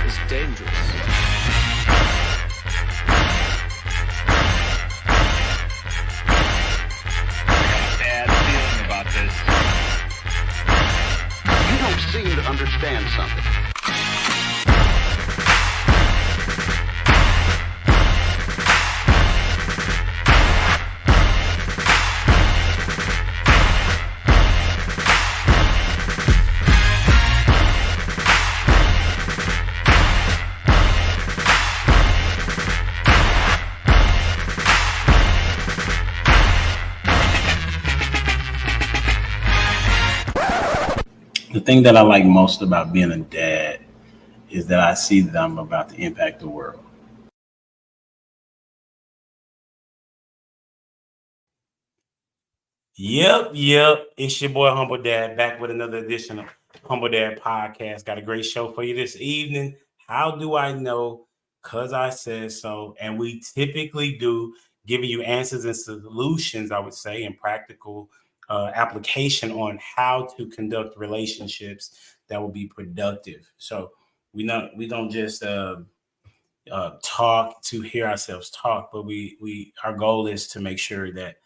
is dangerous. Bad feeling about this. You don't seem to understand something. The thing that I like most about being a dad is that I see that I'm about to impact the world. Yep. It's your boy Humble Dad back with another edition of Humble Dad Podcast. Got a great show for you this evening. How do I know? Because I said so. And we typically do giving you answers and solutions, I would say, and practical application on how to conduct relationships that will be productive. So we don't just talk to hear ourselves talk, but our goal is to make sure that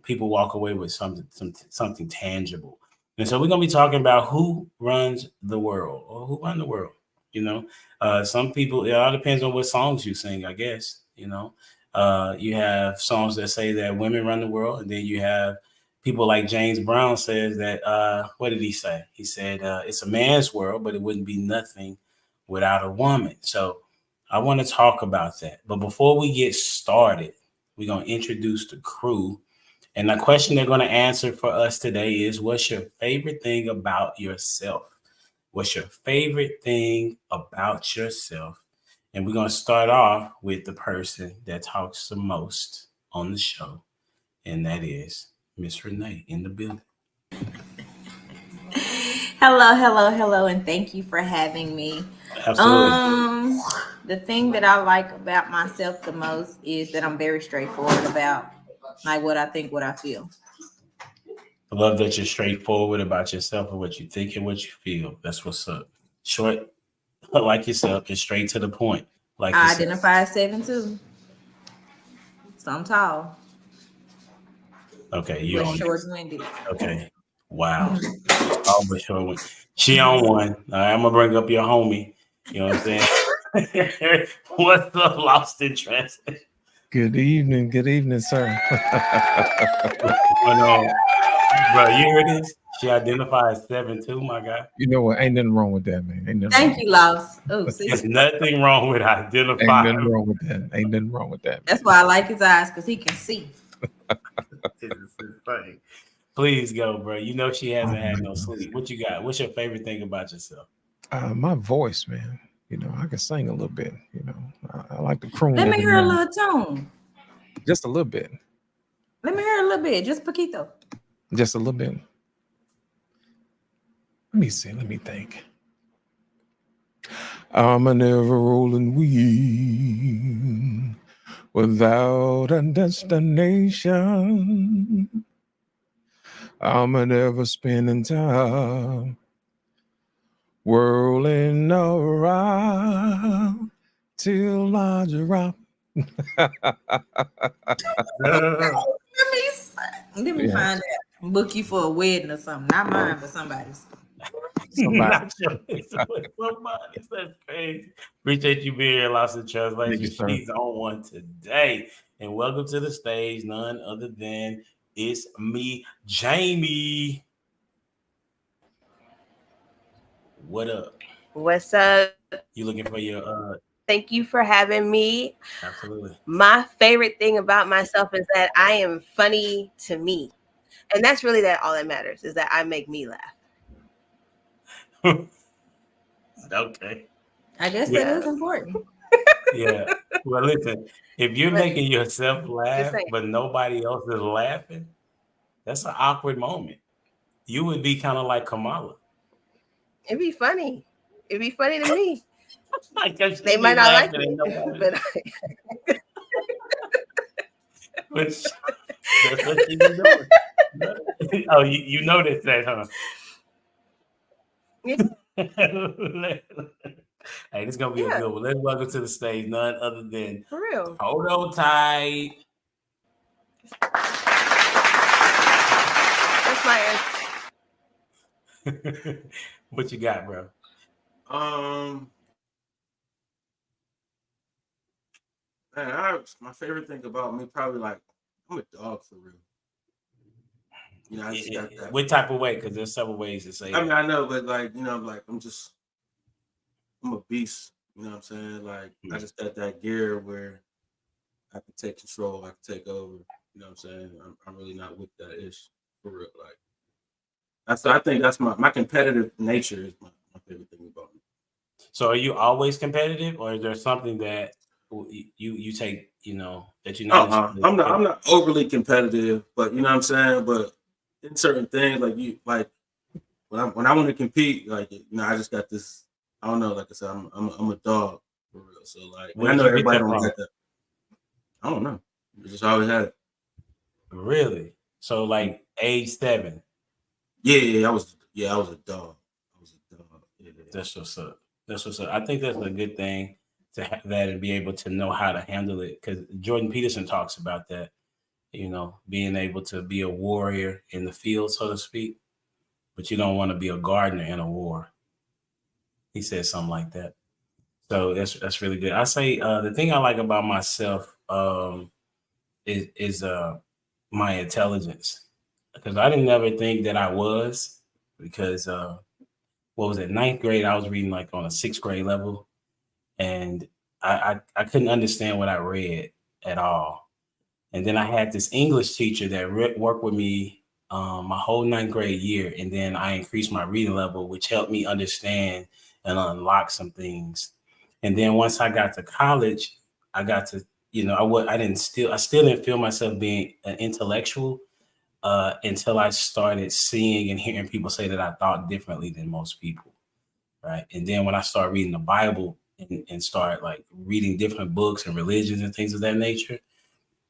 people walk away with something tangible. And so we're gonna be talking about who runs the world or who run the world. Some people, it all depends on what songs you sing, I guess. You have songs that say that women run the world, and then you have people like James Brown says that, what did he say? He said, it's a man's world, but it wouldn't be nothing without a woman. So I want to talk about that. But before we get started, we're going to introduce the crew. And the question they're going to answer for us today is, what's your favorite thing about yourself? What's your favorite thing about yourself? And we're going to start off with the person that talks the most on the show. And that is Miss Renee in the building. Hello, and thank you for having me. Absolutely. The thing that I like about myself the most is that I'm very straightforward about like what I think, what I feel. I love that you're straightforward about yourself and what you think and what you feel. That's what's up. Short, like yourself, and straight to the point. Like I identify as 7'2". So I'm tall. Okay, you but on short-winded. Okay. Wow. Oh, but short-winded. She on one. All right, I'm gonna bring up your homie. You know what I'm saying? What's up, Lost in Transit? Good evening, sir. Bro, you hear this? She identifies 7'2", my guy. You know what? Ain't nothing wrong with that, man. Thank you, Lost. Oh, see? There's nothing wrong with identifying. Ain't nothing wrong with that. That's why I like his eyes, because he can see. Please go, bro. You know she hasn't had no sleep. What you got? What's your favorite thing about yourself? My voice, man. I can sing a little bit. I like to croon. Let me hear a little tone. Just a little bit. Let me hear a little bit. Just poquito. Just a little bit. Let me see. Let me think. I'm a never rolling wheel without a destination. I'm a never spinning time, whirling around till I drop. Let me find that. Book you for a wedding or something. Not mine, but somebody's. Somebody's. That's crazy. Appreciate you being here, Lost in Translation. She's on one today. And welcome to the stage, none other than it's me, Jamie. What up? What's up? You looking for your Thank you for having me. Absolutely. My favorite thing about myself is that I am funny to me. And that's really all that matters, is that I make me laugh. Okay. I guess that is important. Yeah. Well, listen, if you're making yourself laugh, but nobody else is laughing, that's an awkward moment. You would be kind of like Kamala. It'd be funny. It'd be funny to me. They might not like me, but that's what you be doing. Oh, you noticed that, huh? Hey, this is gonna be a Yeah. good one. Let's welcome to the stage none other than For real. Hold On Tight. That's my answer. What you got, bro? Man, my favorite thing about me probably like I'm a dog for real. You know, I just got that. What type of way? Because there's several ways to say I mean, that. I know, but like, you know, like I'm a beast. You know what I'm saying? Like I just got that gear where I can take control, I can take over. You know what I'm saying? I'm really not with that ish for real. Like I think that's my competitive nature is my favorite thing about me. So are you always competitive, or is there something that you take, you know, that you know? I'm not overly competitive, but you know what I'm saying. But in certain things, like when I want to compete, like you know, I just got this. I don't know, like I said, I'm a dog for real. So like, I know everybody don't get that. I don't know. I just always had it. Really? So like age 7. Yeah, I was a dog. Yeah. That's what's up. I think that's a good thing to have that and be able to know how to handle it. Because Jordan Peterson talks about that, you know, being able to be a warrior in the field, so to speak, but you don't want to be a gardener in a war. He said something like that. So that's really good. I say the thing I like about myself is my intelligence, because I didn't ever think that I was, because what was it, 9th grade, I was reading like on a 6th grade level, and I couldn't understand what I read at all. And then I had this English teacher that worked with me my whole 9th grade year, and then I increased my reading level, which helped me understand and unlock some things. And then once I got to college, I got to, you know, I still didn't feel myself being an intellectual until I started seeing and hearing people say that I thought differently than most people, right? And then when I started reading the Bible and start like reading different books and religions and things of that nature,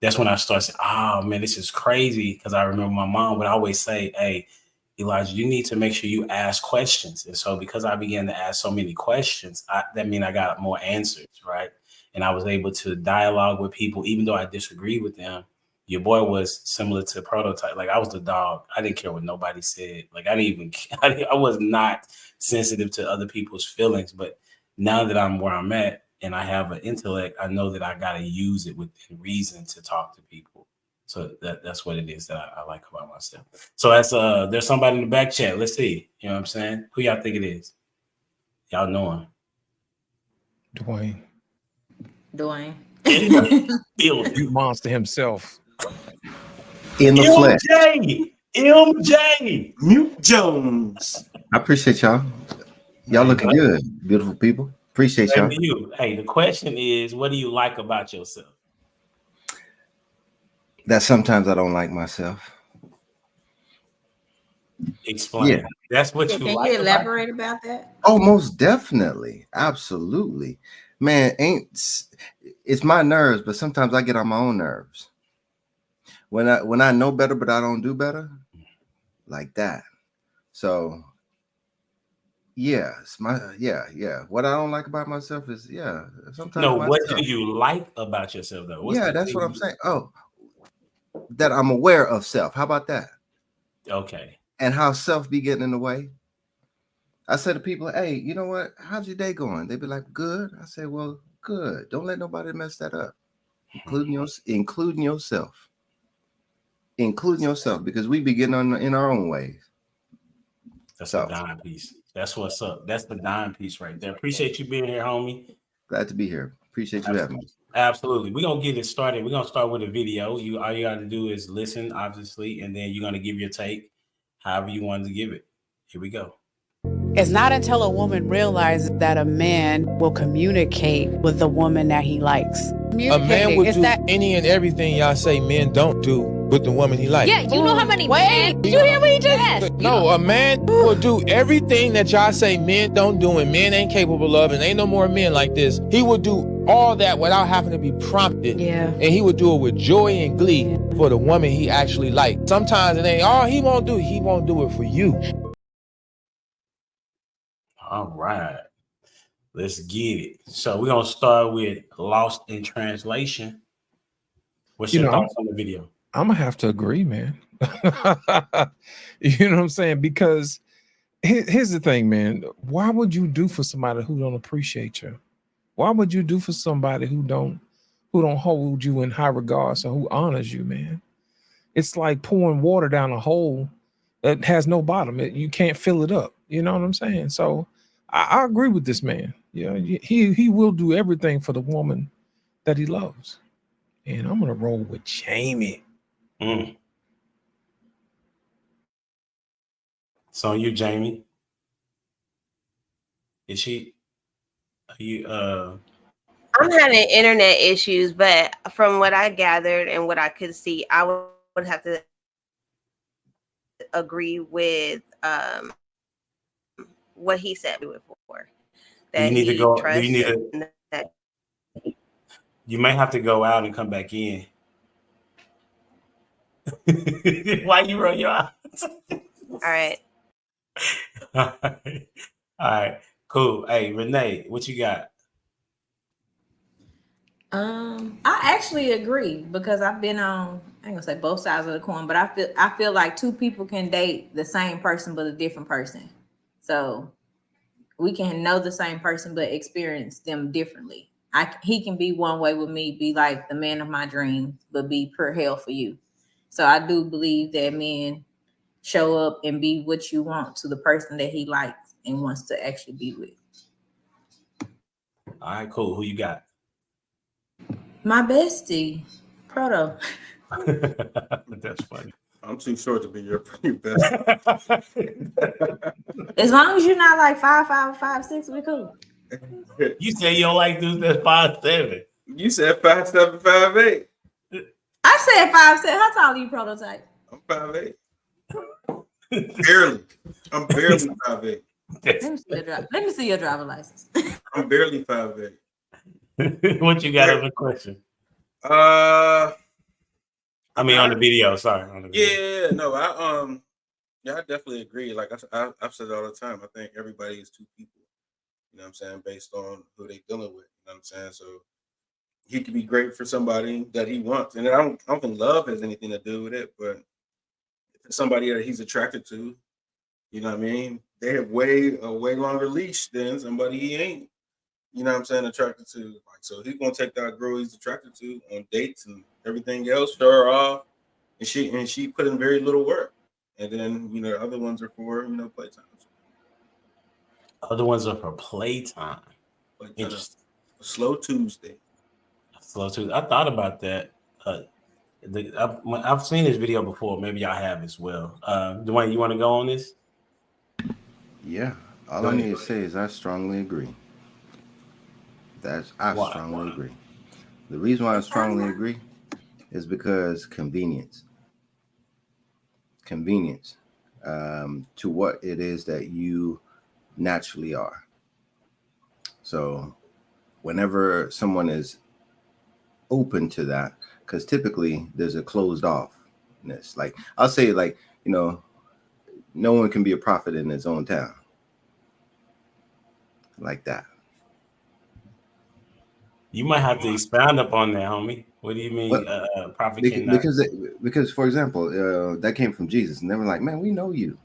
that's when I started saying, oh man, this is crazy. Because I remember my mom would always say, hey, Elijah, you need to make sure you ask questions. And so because I began to ask so many questions, that means I got more answers, right? And I was able to dialogue with people, even though I disagreed with them. Your boy was similar to Prototype. Like I was the dog. I didn't care what nobody said. Like I was not sensitive to other people's feelings. But now that I'm where I'm at and I have an intellect, I know that I got to use it within reason to talk to people. So that's what it is that I like about myself. So that's there's somebody in the back chat. Let's see. You know what I'm saying? Who y'all think it is? Y'all know him. Dwayne. You monster himself. In the flesh. MJ. Mute Jones. I appreciate y'all. Y'all looking good, beautiful people. Appreciate y'all. Same to you. Hey, the question is, what do you like about yourself? That sometimes I don't like myself. Explain. Yeah. That's what you Can like. you elaborate about that? Oh, most definitely. Absolutely. Man, it's my nerves, but sometimes I get on my own nerves. When I know better, but I don't do better, like that. So yeah, what I don't like about myself is sometimes. No, what do you like about yourself though? That's what I'm saying. Oh, that I'm aware of self. How about that? Okay. And how self be getting in the way. I say to people, hey, you know what? How's your day going? They be like, good. I say, well, good. Don't let nobody mess that up, including yourself. Including yourself, because we be getting in our own ways. That's a dime piece. That's what's up. That's the dime piece right there. Appreciate you being here, homie. Glad to be here. Appreciate you having me. Absolutely. We're going to get it started. We're going to start with a video. All you got to do is listen, obviously, and then you're going to give your take however you want to give it. Here we go. It's not until a woman realizes that a man will communicate with the woman that he likes. A man would do any and everything y'all say men don't do with the woman he likes. Yeah, you know how many men? You hear what he just said? No, a man will do everything that y'all say men don't do and men ain't capable of, and ain't no more men like this. He would do all that without having to be prompted. Yeah. And he would do it with joy and glee for the woman he actually liked. Sometimes it ain't, he won't do it for you. All right. Let's get it. So we're gonna start with Lost in Translation. What's You your know, thoughts on the video? I'm gonna have to agree, man. You know what I'm saying? Because here's the thing, man. Why would you do for somebody who don't appreciate you? Why would you do for somebody who don't hold you in high regards or who honors you, man? It's like pouring water down a hole that has no bottom. You can't fill it up. You know what I'm saying? So I agree with this man. Yeah, he will do everything for the woman that he loves. And I'm gonna roll with Jamie. So you, Jamie. Is she? Are you? I'm having internet issues, but from what I gathered and what I could see, I would have to agree with what he said before. Do you need to go? Do you need to? You may have to go out and come back in. Why you roll your eyes? All right. All right. Cool. Hey, Renee, what you got? I actually agree because I've been on, I ain't gonna say both sides of the coin, but I feel like two people can date the same person but a different person. So we can know the same person but experience them differently. He can be one way with me, be like the man of my dreams, but be pure hell for you. So I do believe that men show up and be what you want to the person that he likes and wants to actually be with. All right, cool. Who you got? My bestie, Proto. That's funny. I'm too short to be your best. As long as you're not like 5'5", 5'6", we cool. You say you don't like dudes that's 5'7". You said 5'7", 5'8". I said 5'7". How tall are you, Prototype? I'm 5'8". Barely. I'm barely 5'8". Let me see your driver license. I'm barely 5'8". What you got on the question? I mean, on the video. Sorry. On the video. Yeah, no, I definitely agree. Like I've said it all the time. I think everybody is two people. You know what I'm saying? Based on who they dealing with. You know what I'm saying? So he could be great for somebody that he wants, and I don't think love has anything to do with it. But if it's somebody that he's attracted to, you know what I mean? They have a way longer leash than somebody he ain't. You know what I'm saying? Attracted to. Like, so he's gonna take that girl he's attracted to on dates and everything else, show her off, and she put in very little work. And then the other ones are for playtime. Other ones are for playtime. Interesting. Slow Tuesday. Slow Tuesday. I thought about that. I've seen this video before. Maybe y'all have as well. Dwayne, you want to go on this? Yeah. All I need to say is I strongly agree. I strongly agree. The reason why I strongly agree is because convenience to what it is that you naturally are. So whenever someone is open to that, because typically there's a closed offness. Like I'll say, like, no one can be a prophet in his own town. Like that. You might have to expound upon that, homie. What do you mean, prophet cannot? Because, for example, that came from Jesus, and they were like, "Man, we know you.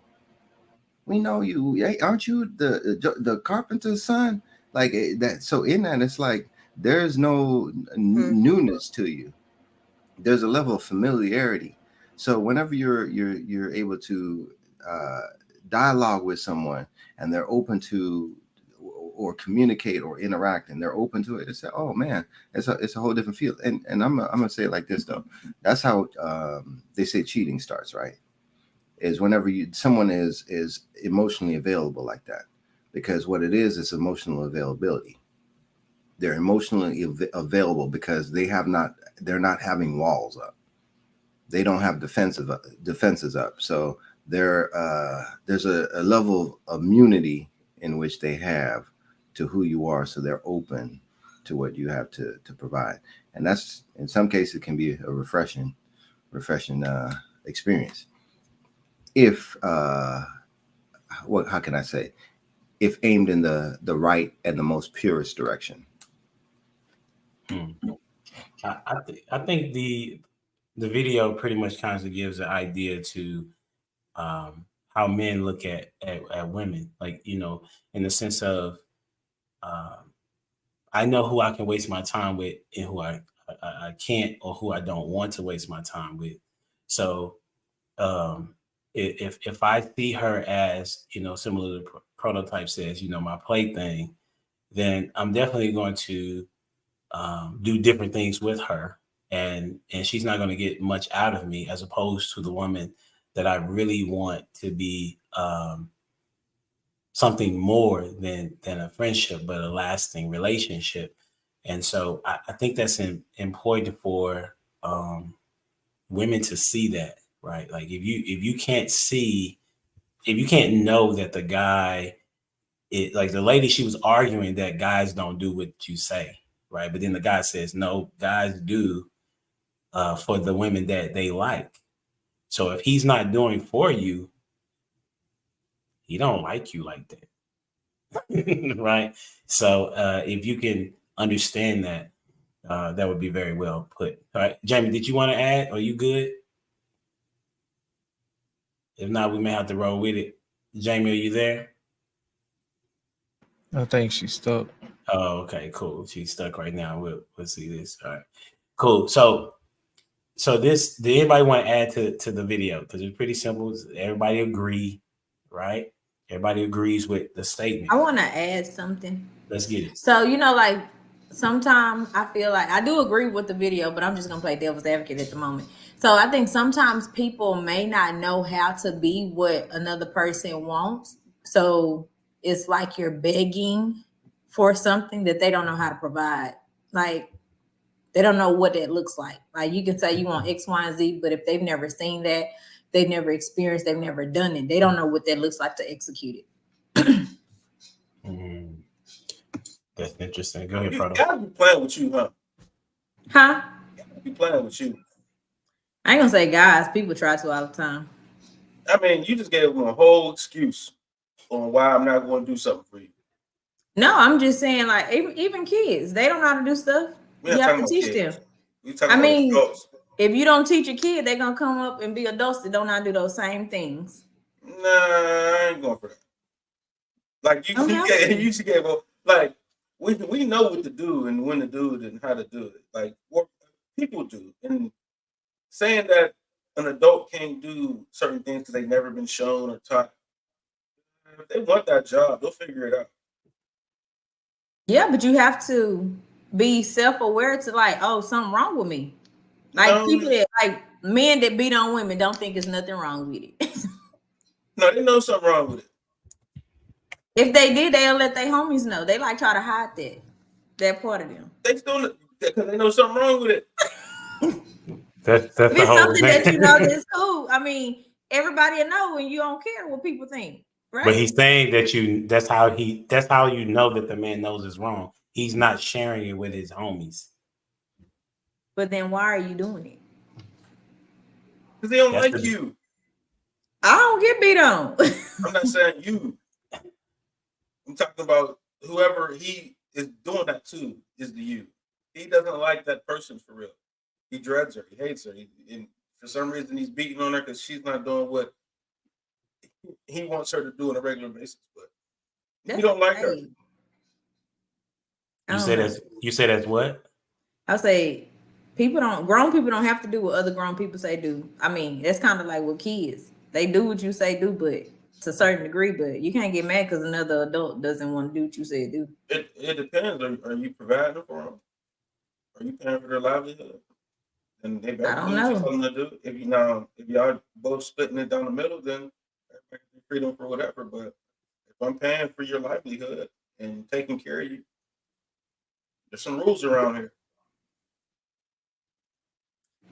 We know you. Hey, aren't you the carpenter's son?" Like that. So in that, it's like there's no newness to you. There's a level of familiarity. So whenever you're able to dialogue with someone, and they're open to or communicate or interact, and they're open to it, and say, "Oh man, it's a whole different field." And I'm gonna say it like this though. That's how they say cheating starts, right? Is whenever someone is emotionally available like that, because what it is emotional availability. They're emotionally available because they're not having walls up. They don't have defenses up. So there's a level of immunity in which they have to who you are, so they're open to what you have to provide, and that's in some cases can be a refreshing experience. If how can I say, if aimed in the right and the most purest direction. I think the video pretty much kind of gives an idea to how men look at women, like, you know, in the sense of I know who I can waste my time with and who I can't, or who I don't want to waste my time with. So if I see her as, you know, similar to Prototype says, you know, my plaything, then I'm definitely going to do different things with her, and she's not going to get much out of me, as opposed to the woman that I really want to be something more than a friendship, but a lasting relationship. And so I think that's important for women to see that, right? Like if you can't know that the guy, like the lady, she was arguing that guys don't do what you say, right? But then the guy says, no, guys do for the women that they like. So if he's not doing for you, he don't like you like that. Right? So if you can understand that, that would be very well put. All right, Jamie, did you want to add? Are you good? If not, we may have to roll with it. Jamie, are you there? I think she's stuck. Oh, okay, cool. She's stuck right now. We'll see this. All right, cool. So this, did anybody want to add to the video? Because it's pretty simple. Everybody agree, right? Everybody agrees with the statement. I want to add something. Let's get it. So, you know, like sometimes I feel like I do agree with the video, but I'm just going to play devil's advocate at the moment. So I think sometimes people may not know how to be what another person wants. So it's like you're begging for something that they don't know how to provide. Like they don't know what that looks like. Like you can say you want X, Y, and Z, but if they've never seen that, they've never experienced, they've never done it, they don't know what that looks like to execute it. That's interesting. Go ahead, Proto. Guys be playing with you, huh? Huh? Be playing with you. I ain't gonna say guys, people try to all the time. I mean, you just gave them a whole excuse on why I'm not going to do something for you. No, I'm just saying, like, even kids, they don't know how to do stuff. You have to teach them. I mean, if you don't teach a kid, they're gonna come up and be adults that don't know how to do those same things. Nah, I ain't going for that. Like you gave up. Like we know what to do and when to do it and how to do it. Like what people do, and saying that an adult can't do certain things because they've never been shown or taught. If they want that job, they'll figure it out. Yeah, but you have to be self-aware to like, oh, something wrong with me. Like people that like men that beat on women don't think there's nothing wrong with it. No, they know something wrong with it. If they did, they'll let their homies know. They like try to hide that part of them. They still because they know something wrong with it. That's if it's something that you know that's cool. I mean, everybody will know when you don't care what people think, right? But he's saying that that's how you know that the man knows it's wrong. He's not sharing it with his homies. But then why are you doing it? Because they don't like you. I don't get beat on. I'm not saying you. I'm talking about whoever he is doing that to is the you. He doesn't like that person for real. He dreads her. He hates her. And for some reason, he's beating on her because she's not doing what he wants her to do on a regular basis. But you don't like her. You say that's what? I say grown people don't have to do what other grown people say do. I mean, that's kind of like with kids. They do what you say do, but to a certain degree, but you can't get mad because another adult doesn't want to do what you say do. It depends. Are you providing for them? Are you paying for their livelihood? And they better do what you tell them to do. If y'all both splitting it down the middle, then everybody can freedom for whatever. But if I'm paying for your livelihood and taking care of you, there's some rules around here.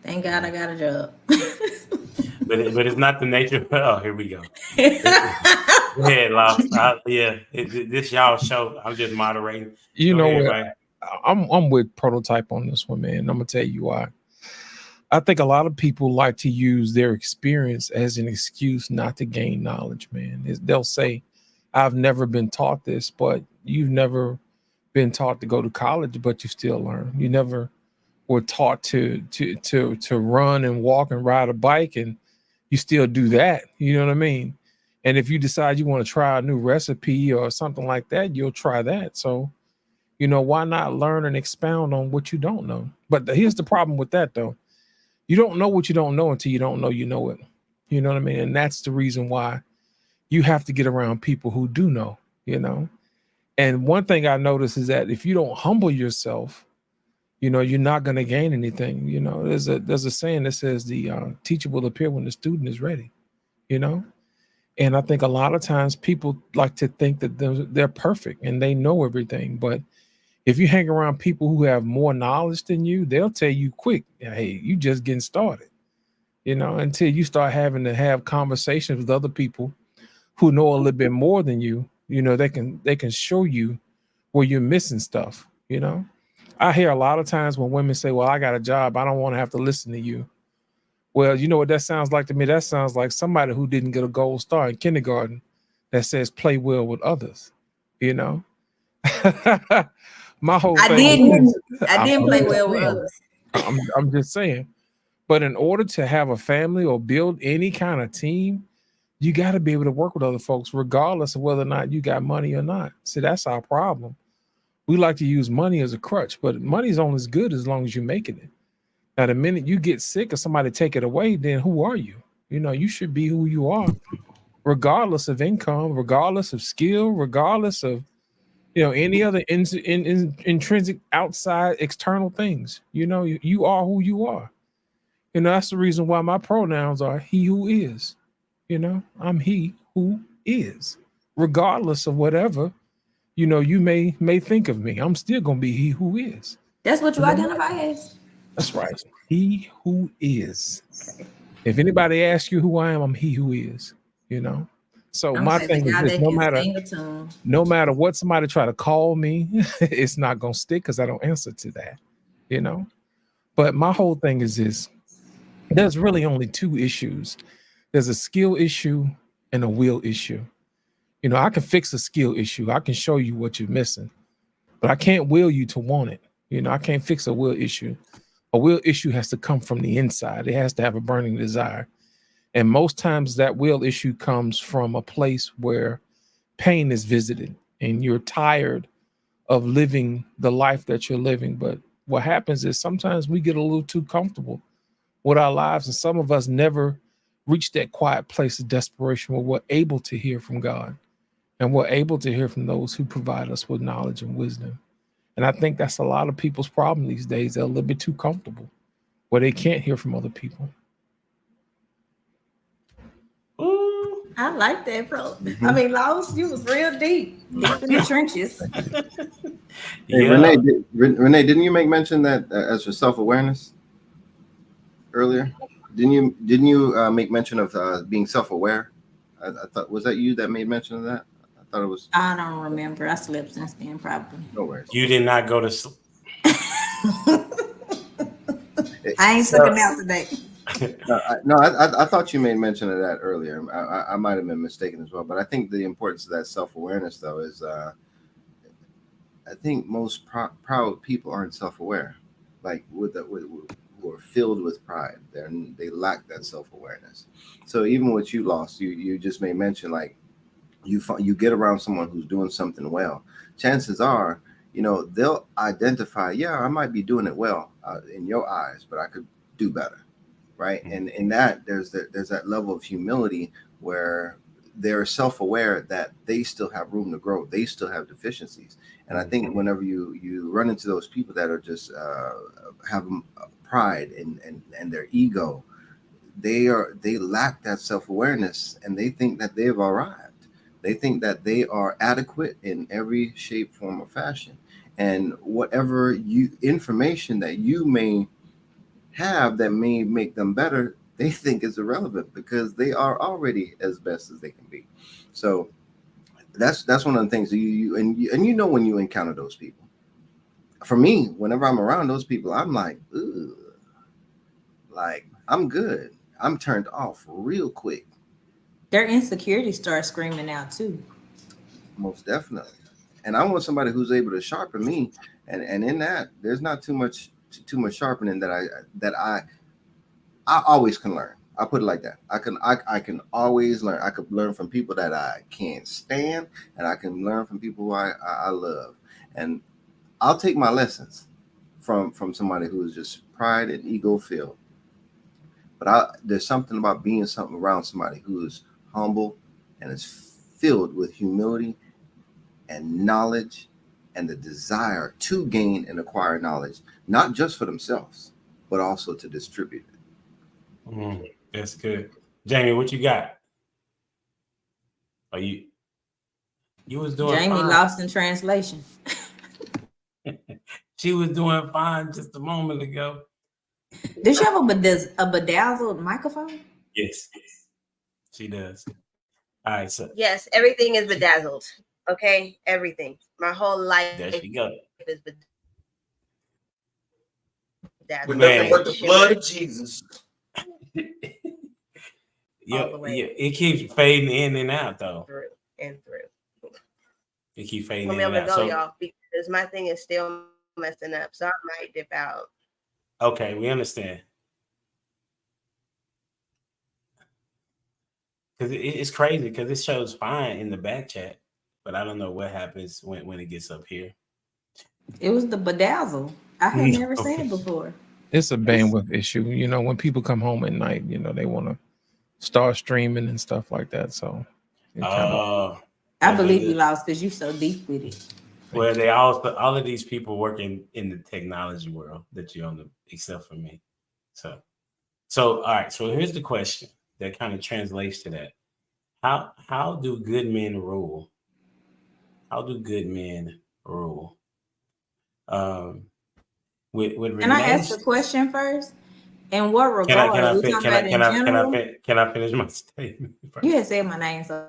Thank God I got a job. but it's not the nature. Oh, here we go. Yeah, Lost. This y'all show. I'm just moderating. You know what? I'm with Prototype on this one, man. I'm gonna tell you why. I think a lot of people like to use their experience as an excuse not to gain knowledge, man. They'll say, I've never been taught this, but you've never been taught to go to college, but you still learn. You never were taught to run and walk and ride a bike, and you still do that. You know what I mean? And if you decide you want to try a new recipe or something like that, you'll try that. So, you know, why not learn and expound on what you don't know? But here's the problem with that, though. You don't know what you don't know until you don't know you know it. You know what I mean? And that's the reason why you have to get around people who do know, you know? And one thing I noticed is that if you don't humble yourself, you know, you're not going to gain anything. You know, there's a saying that says the teacher will appear when the student is ready, you know? And I think a lot of times people like to think that they're perfect and they know everything. But if you hang around people who have more knowledge than you, they'll tell you quick, hey, you just getting started, you know, until you start having to have conversations with other people who know a little bit more than you. You know, they can show you where you're missing stuff, you know. I hear a lot of times when women say, well, I got a job, I don't want to have to listen to you. Well, you know what that sounds like to me? That sounds like somebody who didn't get a gold star in kindergarten that says play well with others, you know? My whole thing I didn't play well with others. I'm just saying. But in order to have a family or build any kind of team, you got to be able to work with other folks, regardless of whether or not you got money or not. See, that's our problem. We like to use money as a crutch, but money is only as good as long as you're making it. Now, the minute you get sick or somebody take it away, then who are you? You know, you should be who you are, regardless of income, regardless of skill, regardless of, you know, any other intrinsic outside external things. You know, you are who you are. You know, that's the reason why my pronouns are he who is. You know, I'm he who is, regardless of whatever, you know, you may think of me. I'm still going to be he who is. That's what you identify as? That's right. He who is. Okay. If anybody asks you who I am, I'm he who is, you know? So my thing is this, no matter what somebody try to call me, it's not going to stick because I don't answer to that, you know? But my whole thing is this. There's really only two issues. There's a skill issue and a will issue. You know, I can fix a skill issue. I can show you what you're missing, but I can't will you to want it. You know, I can't fix a will issue. A will issue has to come from the inside. It has to have a burning desire. And most times that will issue comes from a place where pain is visited and you're tired of living the life that you're living. But what happens is sometimes we get a little too comfortable with our lives. And some of us never reach that quiet place of desperation where we're able to hear from God and we're able to hear from those who provide us with knowledge and wisdom. And I think that's a lot of people's problem these days. They're a little bit too comfortable where they can't hear from other people. Ooh, I like that, bro. Mm-hmm. I mean, Laos, you was real deep in the trenches. Hey, yeah. Renee, didn't you make mention that as for self-awareness earlier? Didn't you make mention of being self-aware? I thought, was that you that made mention of that? I thought it was. I don't remember. I slept since then, probably. No worries. You did not go to sleep. I ain't sucking out today. I thought you made mention of that earlier. I might have been mistaken as well, but I think the importance of that self-awareness, though, is I think most proud people aren't self-aware, like who are filled with pride. They lack that self-awareness. So even what you lost, you just made mention, like you get around someone who's doing something well. Chances are, you know, they'll identify, yeah, I might be doing it well in your eyes, but I could do better. Right. And in that, there's that level of humility where they're self-aware that they still have room to grow. They still have deficiencies. And I think whenever you run into those people that are just have pride and their ego, they lack that self-awareness and they think that they've arrived. They think that they are adequate in every shape, form, or fashion. And whatever information that you may have that may make them better, they think is irrelevant because they are already as best as they can be. So that's one of the things you know when you encounter those people. For me, whenever I'm around those people, I'm like, ugh, like I'm good. I'm turned off real quick. Their insecurities start screaming out too. Most definitely. And I want somebody who's able to sharpen me. And in that, there's not too much sharpening that I always can learn. I put it like that. I can always learn. I could learn from people that I can't stand, and I can learn from people who I love. And I'll take my lessons from somebody who is just pride and ego filled. But there's something about being around somebody who is humble and is filled with humility and knowledge and the desire to gain and acquire knowledge, not just for themselves, but also to distribute it. That's good. Jamie, what you got? Are you was doing Jamie fine. lost in translation. She was doing fine just a moment ago. Does she have a bedazzled microphone? Yes, she does. All right, so Yes, everything is bedazzled. Okay, everything. My whole life there she go. is bedazzled. With nothing but the blood of Jesus. Yeah, All the way. yeah, it keeps fading in and out though. Through and through. It keeps fading Well, in I'm and gonna out. go, So, y'all, because my thing is still messing up, so I might dip out. okay, we understand. Because it's crazy because it shows fine in the back chat, but I don't know what happens when it gets up here. It was the bedazzle. I had never seen it before. It's a bandwidth issue. You know, when people come home at night, you know, they want to start streaming and stuff like that. So I believe you lost because you're so deep with it. Well, they all of these people working in the technology world that you're on the, except for me. So all right. So here's the question that kind of translates to that. How do good men rule? How do good men rule? With Can I ask a question first? In what regard? Can I finish my statement first? You had said my name, so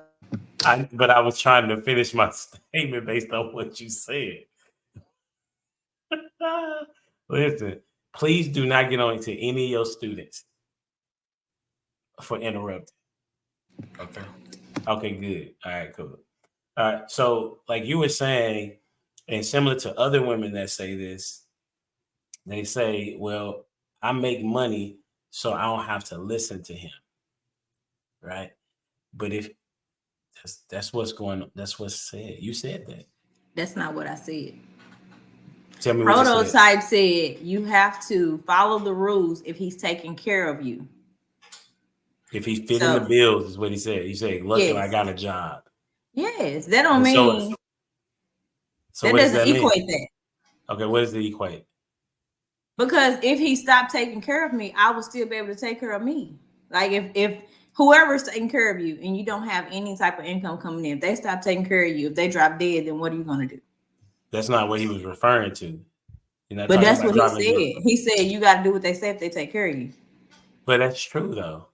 But I was trying to finish my statement based on what you said. Listen, please do not get on to any of your students for interrupting. Okay. Okay, good. All right, cool. All right. So, like you were saying, and similar to other women that say this, they say, well, I make money, so I don't have to listen to him. Right. But if that's what's going on, that's what's said. You said that. that's not what I said. Tell me what you said. Prototype said you have to follow the rules if he's taking care of you. If he's fitting the bills, is what he said. He said, "Look, Yes. I got a job." Yes, that don't mean so that what does doesn't that mean? equate that. Okay, what does it equate? Because if he stopped taking care of me, I would still be able to take care of me. Like if whoever's taking care of you and you don't have any type of income coming in, if they stop taking care of you, if they drop dead, then what are you going to do? That's not what he was referring to. But that's what he said. He said you got to do what they say if they take care of you. But that's true though.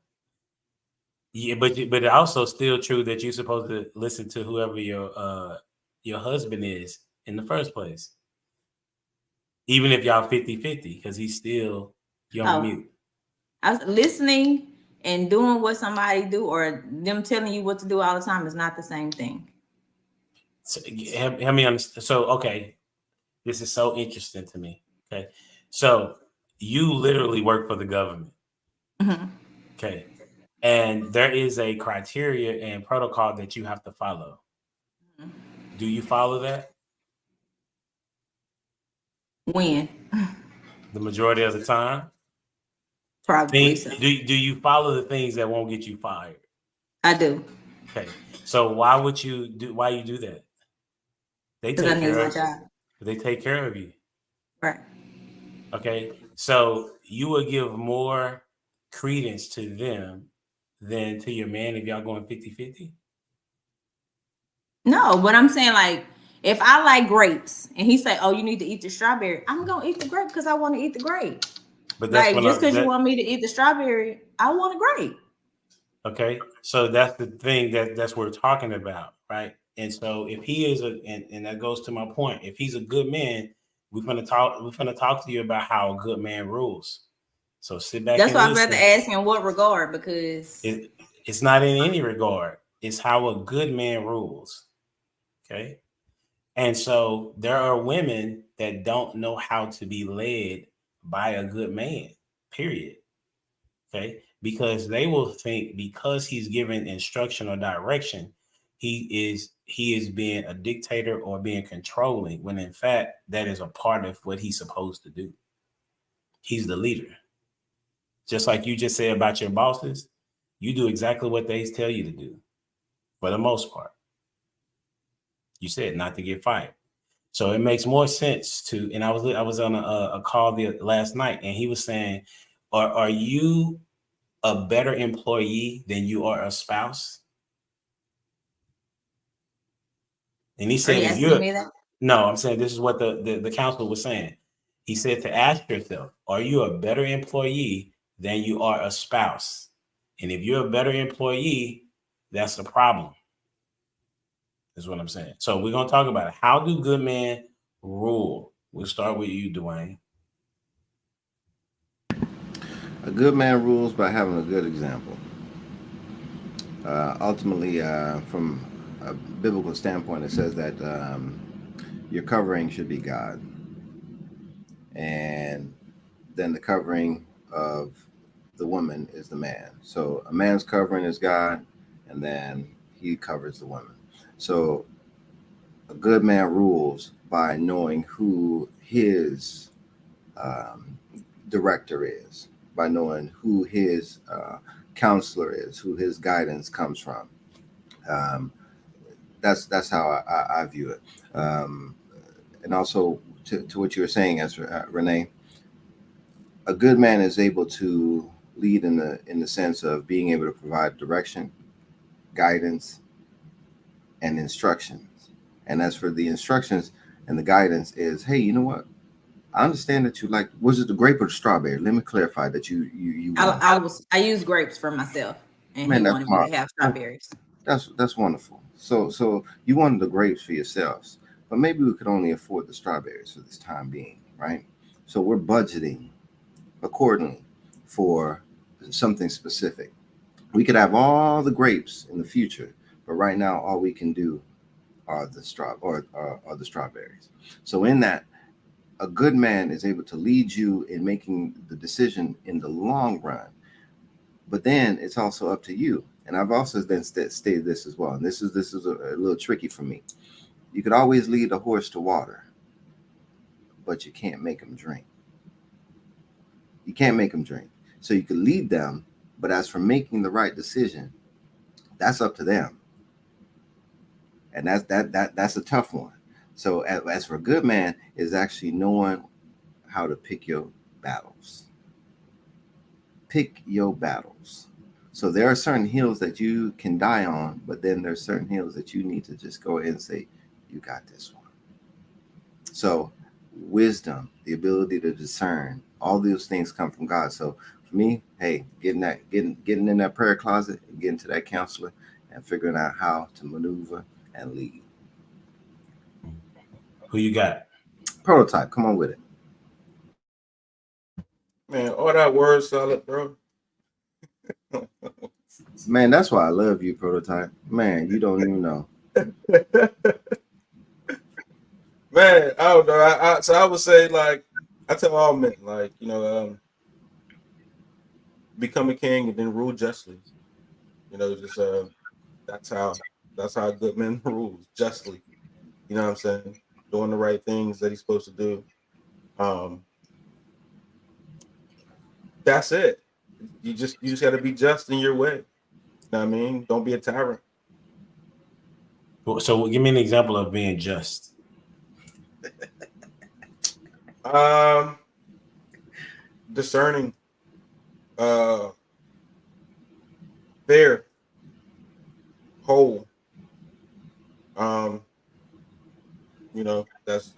Yeah, but it's also still true that you're supposed to listen to whoever your husband is in the first place. Even if y'all 50-50, because he's still on mute. I was listening and doing what somebody do or them telling you what to do all the time is not the same thing. So, help me understand. So, okay, this is so interesting to me. Okay, so you literally work for the government. Mm-hmm. Okay, and there is a criteria and protocol that you have to follow. Mm-hmm. Do you follow that? When? The majority of the time? Probably so. Do you follow the things that won't get you fired? I do. Okay. So why you do that? They take care of you. They take care of you. Right. Okay. So you will give more credence to them than to your man if y'all going 50-50? No, but I'm saying like if I like grapes and he say, "Oh, you need to eat the strawberry," I'm gonna eat the grape because I want to eat the grape. But that's like just because you want me to eat the strawberry, I want a grape. Okay, so that's the thing that's what we're talking about, right? And so if he is and that goes to my point, if he's a good man, we're gonna talk to you about how a good man rules. So sit back. That's why I'm about to ask in what regard, because it's not in any regard. It's how a good man rules. Okay. And so there are women that don't know how to be led by a good man, period. Okay. Because they will think because he's given instruction or direction, he is being a dictator or being controlling, when in fact that is a part of what he's supposed to do. He's the leader. Just like you just said about your bosses, you do exactly what they tell you to do for the most part. You said not to get fired. So it makes more sense to, and I was on a call last night, and he was saying, are you a better employee than you are a spouse? And he said, if you're, no, I'm saying this is what the counsel was saying. He said to ask yourself, are you a better employee than you are a spouse? And if you're a better employee, that's the problem. Is what I'm saying. So we're going to talk about it. How do good men rule? We'll start with you, Dwayne. A good man rules by having a good example. Ultimately, from a biblical standpoint, it says that your covering should be God. And then the covering of the woman is the man. So a man's covering is God, and then he covers the woman. So a good man rules by knowing who his director is, by knowing who his counselor is, who his guidance comes from. That's how I view it. And also to what you were saying, as Renee, a good man is able to lead in the sense of being able to provide direction, guidance, and instructions. And as for the instructions and the guidance is, hey, you know what? I understand that you like, was it the grape or the strawberry? Let me clarify that you I use grapes for myself, and he wanted me to have strawberries. That's wonderful. So you wanted the grapes for yourselves, but maybe we could only afford the strawberries for this time being, right? So we're budgeting accordingly for something specific. We could have all the grapes in the future, but right now all we can do are the strawberries. So in that, a good man is able to lead you in making the decision in the long run. But then it's also up to you. And I've also then stated this as well. And this is a little tricky for me. You could always lead a horse to water, but you can't make him drink. You can't make them drink. So you can lead them, but as for making the right decision, that's up to them. And that's a tough one. So as for a good man, is actually knowing how to pick your battles. Pick your battles. So there are certain hills that you can die on, but then there's certain hills that you need to just go ahead and say, you got this one. So wisdom, the ability to discern, all those things come from God. So for me, hey, getting in that prayer closet, and getting to that counselor, and figuring out how to maneuver and lead. Who you got? Prototype, come on with it. Man, all that word salad, bro. Man, that's why I love you, Prototype. Man, you don't even know. Man, I don't know. So I would say, like, I tell all men, like, you know, become a king and then rule justly. You know, just that's how good men rule, justly. You know what I'm saying? Doing the right things that he's supposed to do. That's it. You just got to be just in your way. You know what I mean? Don't be a tyrant. So give me an example of being just. Discerning, fair, whole. You know, that's,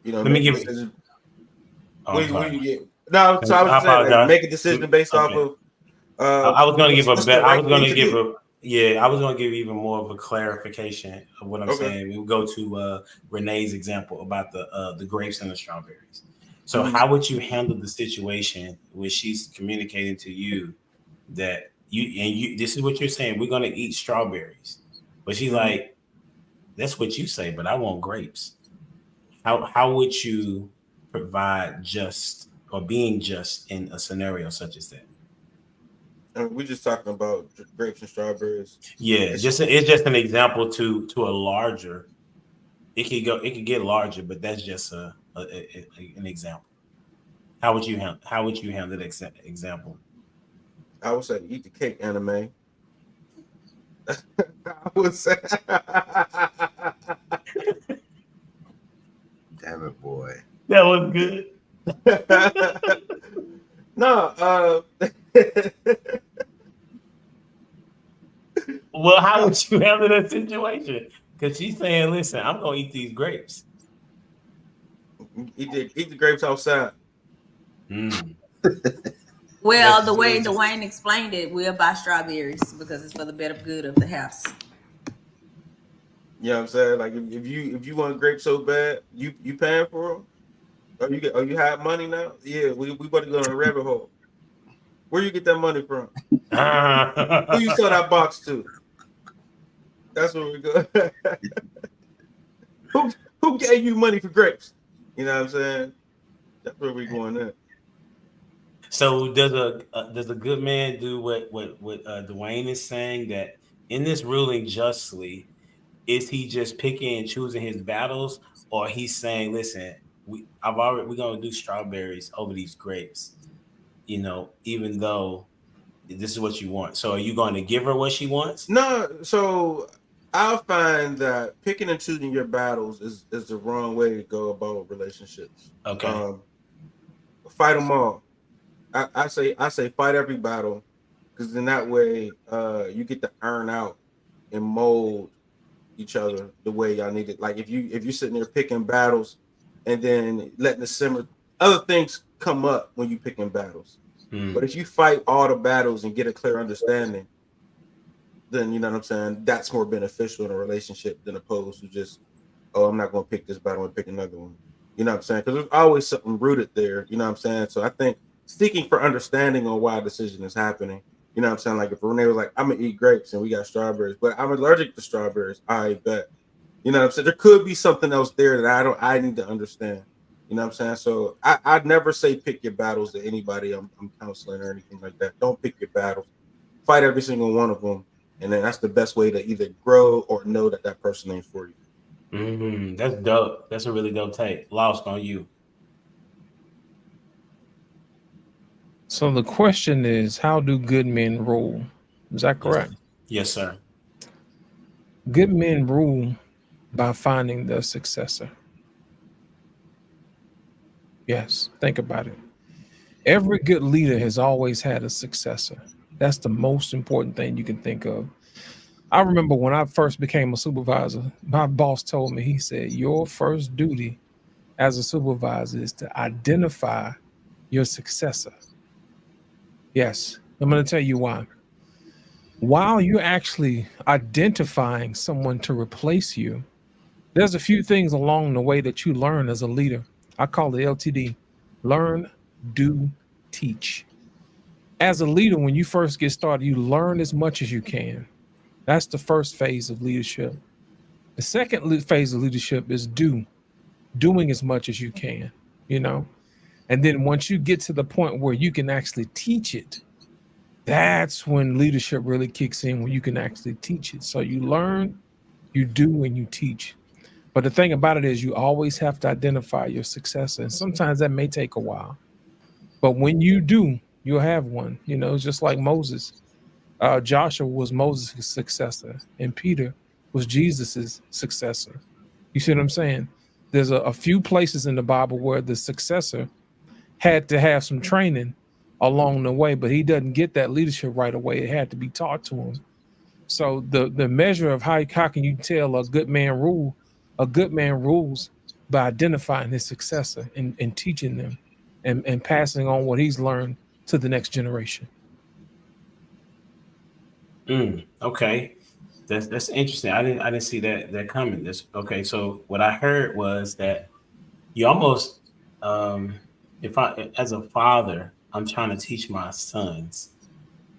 you know, let me give it. What you get? No, so I was saying, like, make a decision based off of. I was going to give a better. I was going to give a. Yeah, I was going to give even more of a clarification of what I'm saying. We'll go to Renee's example about the grapes and the strawberries. So how would you handle the situation when she's communicating to you that you this is what you're saying, we're going to eat strawberries, but she's like, That's what you say, but I want grapes. How would you provide just or being just in a scenario such as that? I mean, we're just talking about grapes and strawberries. Yeah, it's just an example to a larger. It could get larger, but that's just an example. How would you handle that example? I would say eat the cake, anime. I would say. Damn it, boy. That was good. No. Well, how would you handle that situation? Because she's saying, "Listen, I'm gonna eat these grapes." Eat the grapes outside. Well, the way Dwayne explained it, we'll buy strawberries because it's for the better good of the house. You know what I'm saying? Like if you want grapes so bad, you paying for them? You have money now? Yeah, we about to go in a rabbit hole. Where you get that money from? Who you sell that box to? That's where we go. Who gave you money for grapes? You know what I'm saying? That's where we going at. So does a good man do what Dwayne is saying, that in this ruling justly, is he just picking and choosing his battles, or he's saying, listen, we're gonna do strawberries over these grapes, even though this is what you want. So are you going to give her what she wants? No, so I'll find that picking and choosing your battles is the wrong way to go about relationships. Okay. Fight them all. I say fight every battle, because in that way you get to earn out and mold each other the way y'all need it. Like if you're sitting there picking battles and then letting the simmer, other things come up when you picking battles. But if you fight all the battles and get a clear understanding, then you know what I'm saying, that's more beneficial in a relationship than opposed to just, oh, I'm not going to pick this battle and pick another one. You know what I'm saying? Because there's always something rooted there. You know what I'm saying? So I think seeking for understanding on why a decision is happening. You know what I'm saying? Like if Renee was like, I'm gonna eat grapes and we got strawberries, but I'm allergic to strawberries, I bet. You know what I'm saying? There could be something else there that I need to understand. You know what I'm saying? So I'd never say pick your battles to anybody I'm counseling or anything like that. Don't pick your battles. Fight every single one of them. And then that's the best way to either grow or know that person ain't for you. That's dope. That's a really dope take. Lost on you. So the question is, how do good men rule? Is that correct? Yes, sir. Good men rule by finding their successor. Yes, think about it. Every good leader has always had a successor. That's the most important thing you can think of. I remember when I first became a supervisor, my boss told me, he said, your first duty as a supervisor is to identify your successor. Yes, I'm going to tell you why. While you're actually identifying someone to replace you, there's a few things along the way that you learn as a leader. I call it LTD, learn, do, teach. As a leader, when you first get started, you learn as much as you can. That's the first phase of leadership. The second phase of leadership is doing as much as you can, And then once you get to the point where you can actually teach it, that's when leadership really kicks in, when you can actually teach it. So you learn, you do, and you teach. But the thing about it is you always have to identify your successor. And sometimes that may take a while. But when you do, you'll have one. It's just like Moses. Joshua was Moses' successor, and Peter was Jesus's successor. You see what I'm saying? There's a few places in the Bible where the successor had to have some training along the way, but he doesn't get that leadership right away. It had to be taught to him. So the measure of how can you tell a good man rule? A good man rules by identifying his successor and teaching them and passing on what he's learned to the next generation. Okay, that's interesting. I didn't see that coming. Okay. So what I heard was that you almost, if I as a father, I'm trying to teach my sons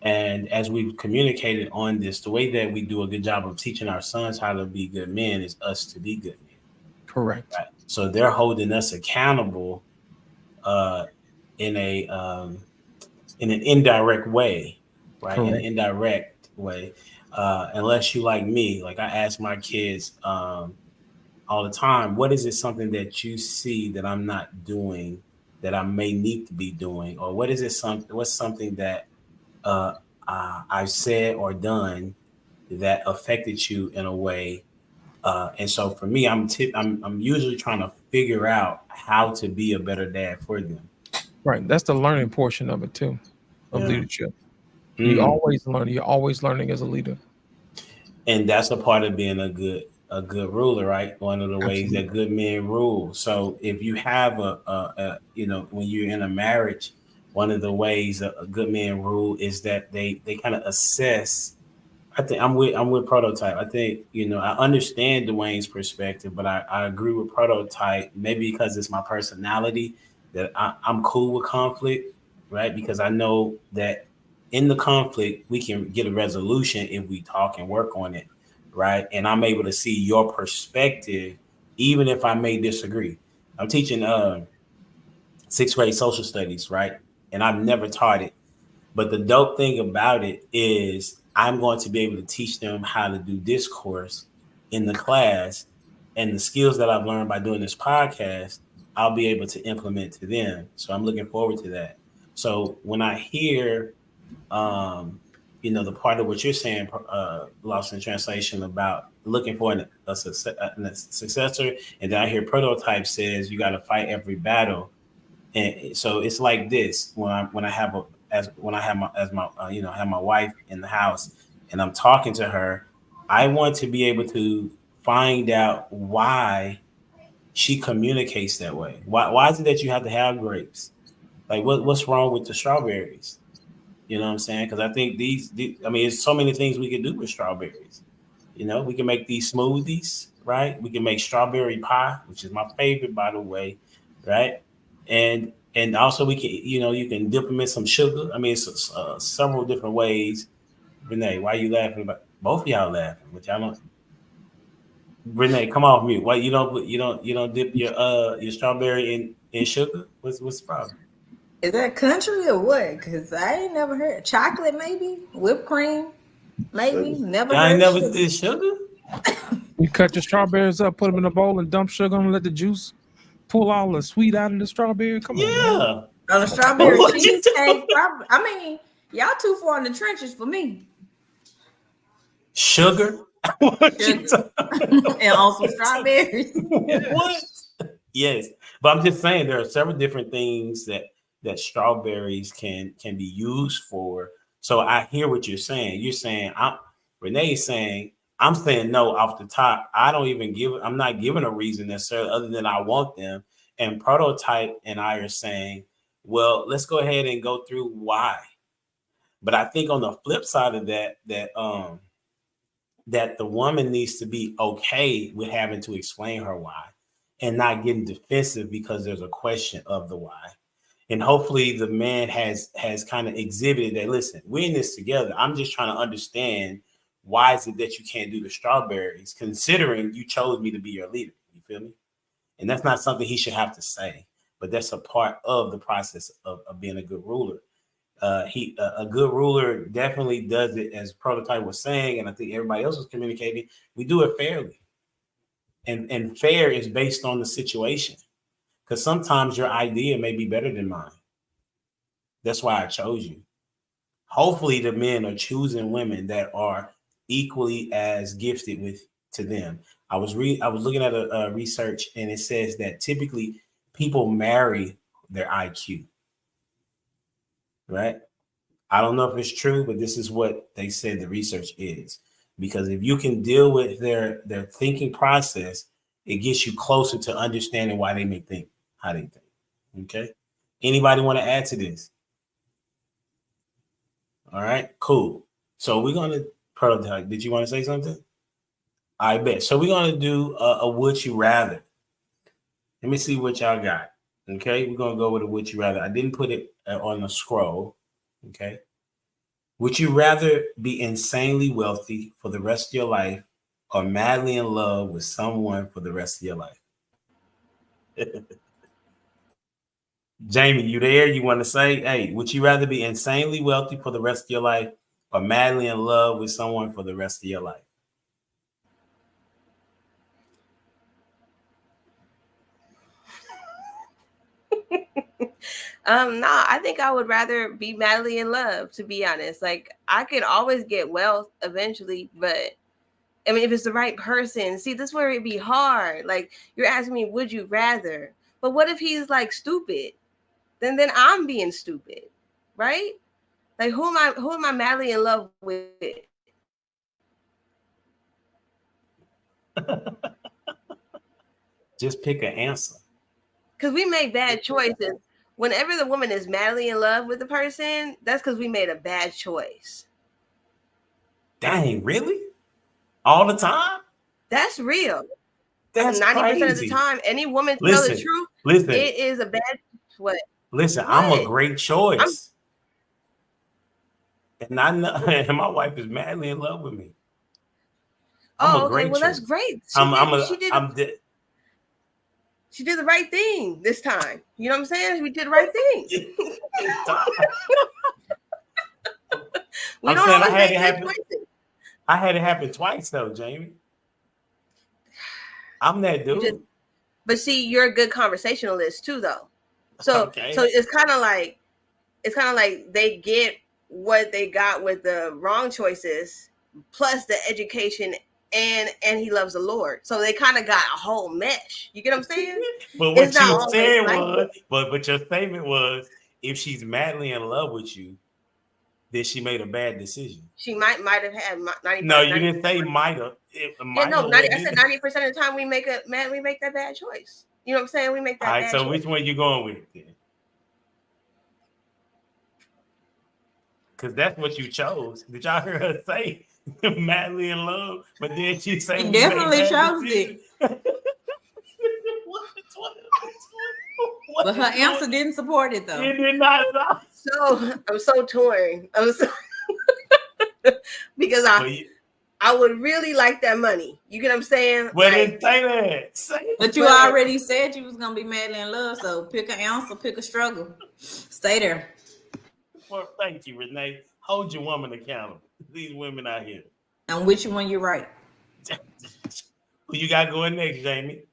And as we've communicated on this, the way that we do a good job of teaching our sons how to be good men is us to be good men. Correct. Right? So they're holding us accountable in an indirect way, right? In an Correct. indirect way. Unless you like me, like I ask my kids all the time, what is it something that you see that I'm not doing that I may need to be doing? Or what is it what's something that I've said or done that affected you in a way? And so for me, I'm usually trying to figure out how to be a better dad for them. Right. That's the learning portion of it too, of Yeah. leadership. Mm. You always learn. You're always learning as a leader. And that's a part of being a good ruler, right? One of the ways Absolutely. that good men rule. So if you have a when you're in a marriage, one of the ways a good man rule is that they kind of assess. I think I'm with Prototype. I think, I understand Dwayne's perspective, but I agree with Prototype, maybe because it's my personality that I'm cool with conflict, right? Because I know that in the conflict, we can get a resolution if we talk and work on it, right? And I'm able to see your perspective, even if I may disagree. I'm teaching sixth grade social studies, right? And I've never taught it. But the dope thing about it is I'm going to be able to teach them how to do discourse in the class, and the skills that I've learned by doing this podcast, I'll be able to implement to them. So I'm looking forward to that. So when I hear, the part of what you're saying, Lost in Translation, about looking for a successor, and then I hear Prototype says you got to fight every battle, and so it's like this: when I have my wife in the house and I'm talking to her, I want to be able to find out why she communicates that way. Why is it that you have to have grapes? Like what's wrong with the strawberries? You know what I'm saying? Because I think there's so many things we can do with strawberries. We can make these smoothies, right? We can make strawberry pie, which is my favorite, by the way, right? And also we can, you can dip them in some sugar. I mean, it's several different ways. Renee, why are you laughing about? Both of y'all laughing, but y'all don't. Renee, come off mute. Why you don't dip your strawberry in sugar? What's the problem? Is that country or what? Because I ain't never heard chocolate, maybe whipped cream, maybe never. I ain't never did sugar. You cut your strawberries up, put them in a bowl, and dump sugar on them, let the juice pull all the sweet out of the strawberry. Come on, man. On a strawberry cheesecake. I mean, y'all too far in the trenches for me. Sugar? Sugar. And on some strawberries. What? Yes, but I'm just saying there are several different things that strawberries can be used for. So I hear what you're saying. You're saying Renee's saying, I'm saying no off the top. I'm not giving a reason necessarily other than I want them. And Prototype and I are saying, well, let's go ahead and go through why. But I think on the flip side of that the woman needs to be okay with having to explain her why and not getting defensive because there's a question of the why. And hopefully the man has kind of exhibited that, listen, we're in this together. I'm just trying to understand why is it that you can't do the strawberries, considering you chose me to be your leader. You feel me? And that's not something he should have to say, but that's a part of the process of being a good ruler. A good ruler definitely does it, as Prototype was saying, and I think everybody else was communicating. We do it fairly, and fair is based on the situation, because sometimes your idea may be better than mine. That's why I chose you. Hopefully, the men are choosing women that are equally as gifted to them. I was looking at a research, and it says that typically people marry their IQ. Right? I don't know if it's true, but this is what they said the research is. Because if you can deal with their thinking process, it gets you closer to understanding why they may think how they think. Okay? Anybody want to add to this? All right, cool. So we're going to Prototype. Did you want to say something? I bet. So we're going to do a would you rather. Let me see what y'all got. Okay, we're going to go with a would you rather. I didn't put it on the scroll. Okay. Would you rather be insanely wealthy for the rest of your life or madly in love with someone for the rest of your life? Jamie, you there? You want to say, hey, would you rather be insanely wealthy for the rest of your life or madly in love with someone for the rest of your life? No, I think I would rather be madly in love, to be honest. Like, I could always get wealth eventually, but I mean, if it's the right person, see, this is where it'd be hard. Like, you're asking me, would you rather? But what if he's like stupid? Then I'm being stupid, right? Like, who am I madly in love with? Just pick an answer. Because we make bad choices. Whenever the woman is madly in love with the person, that's because we made a bad choice. Dang, really? All the time? That's real. That's 90% of crazy. the time, any woman tell the truth, it is a bad what? Listen, I'm a great choice. And I know, and my wife is madly in love with me. I'm a great choice. That's great. She did the right thing this time. You know what I'm saying? We did the right thing. We don't always make good choices. I had it happen twice though, Jamie. I'm that dude. But see, you're a good conversationalist too, though. So so it's kind of like they get what they got with the wrong choices plus the education and he loves the Lord. So they kind of got a whole mesh. You get what I'm saying? But what you said was, but your statement was, if she's madly in love with you, then she made a bad decision. She might have had 90%. No, you didn't say might have. Yeah, no, 90, I said 90% of the time we make that bad choice. You know what I'm saying? We make that. All right, bad so choice. which one you going with then? Because that's what you chose. Did y'all hear her say madly in love? But then she say you definitely chose it. But her answer didn't support it though. It did not at all. So I'm so torn. Because I would really like that money. You get what I'm saying? Well, then say that. But you already said you was gonna be madly in love, so pick an answer, pick a struggle. Stay there. Well, thank you, Renee. Hold your woman accountable. These women out here. And which one you're right? Who you got going next, Jamie?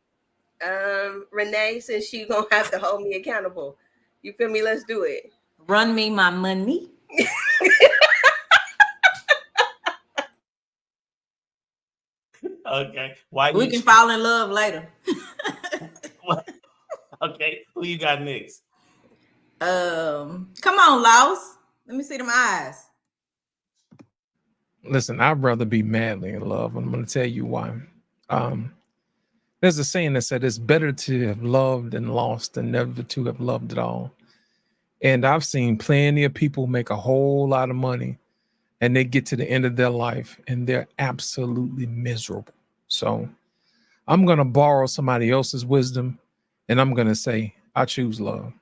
Renee, since she gonna have to hold me accountable. You feel me? Let's do it. Run me my money. Okay. We can fall in love later. Okay. Who you got next? Come on, Laos. Let me see them eyes. Listen, I'd rather be madly in love. I'm going to tell you why. There's a saying that said it's better to have loved and lost than never to have loved at all. And I've seen plenty of people make a whole lot of money and they get to the end of their life and they're absolutely miserable. So I'm going to borrow somebody else's wisdom and I'm going to say, I choose love.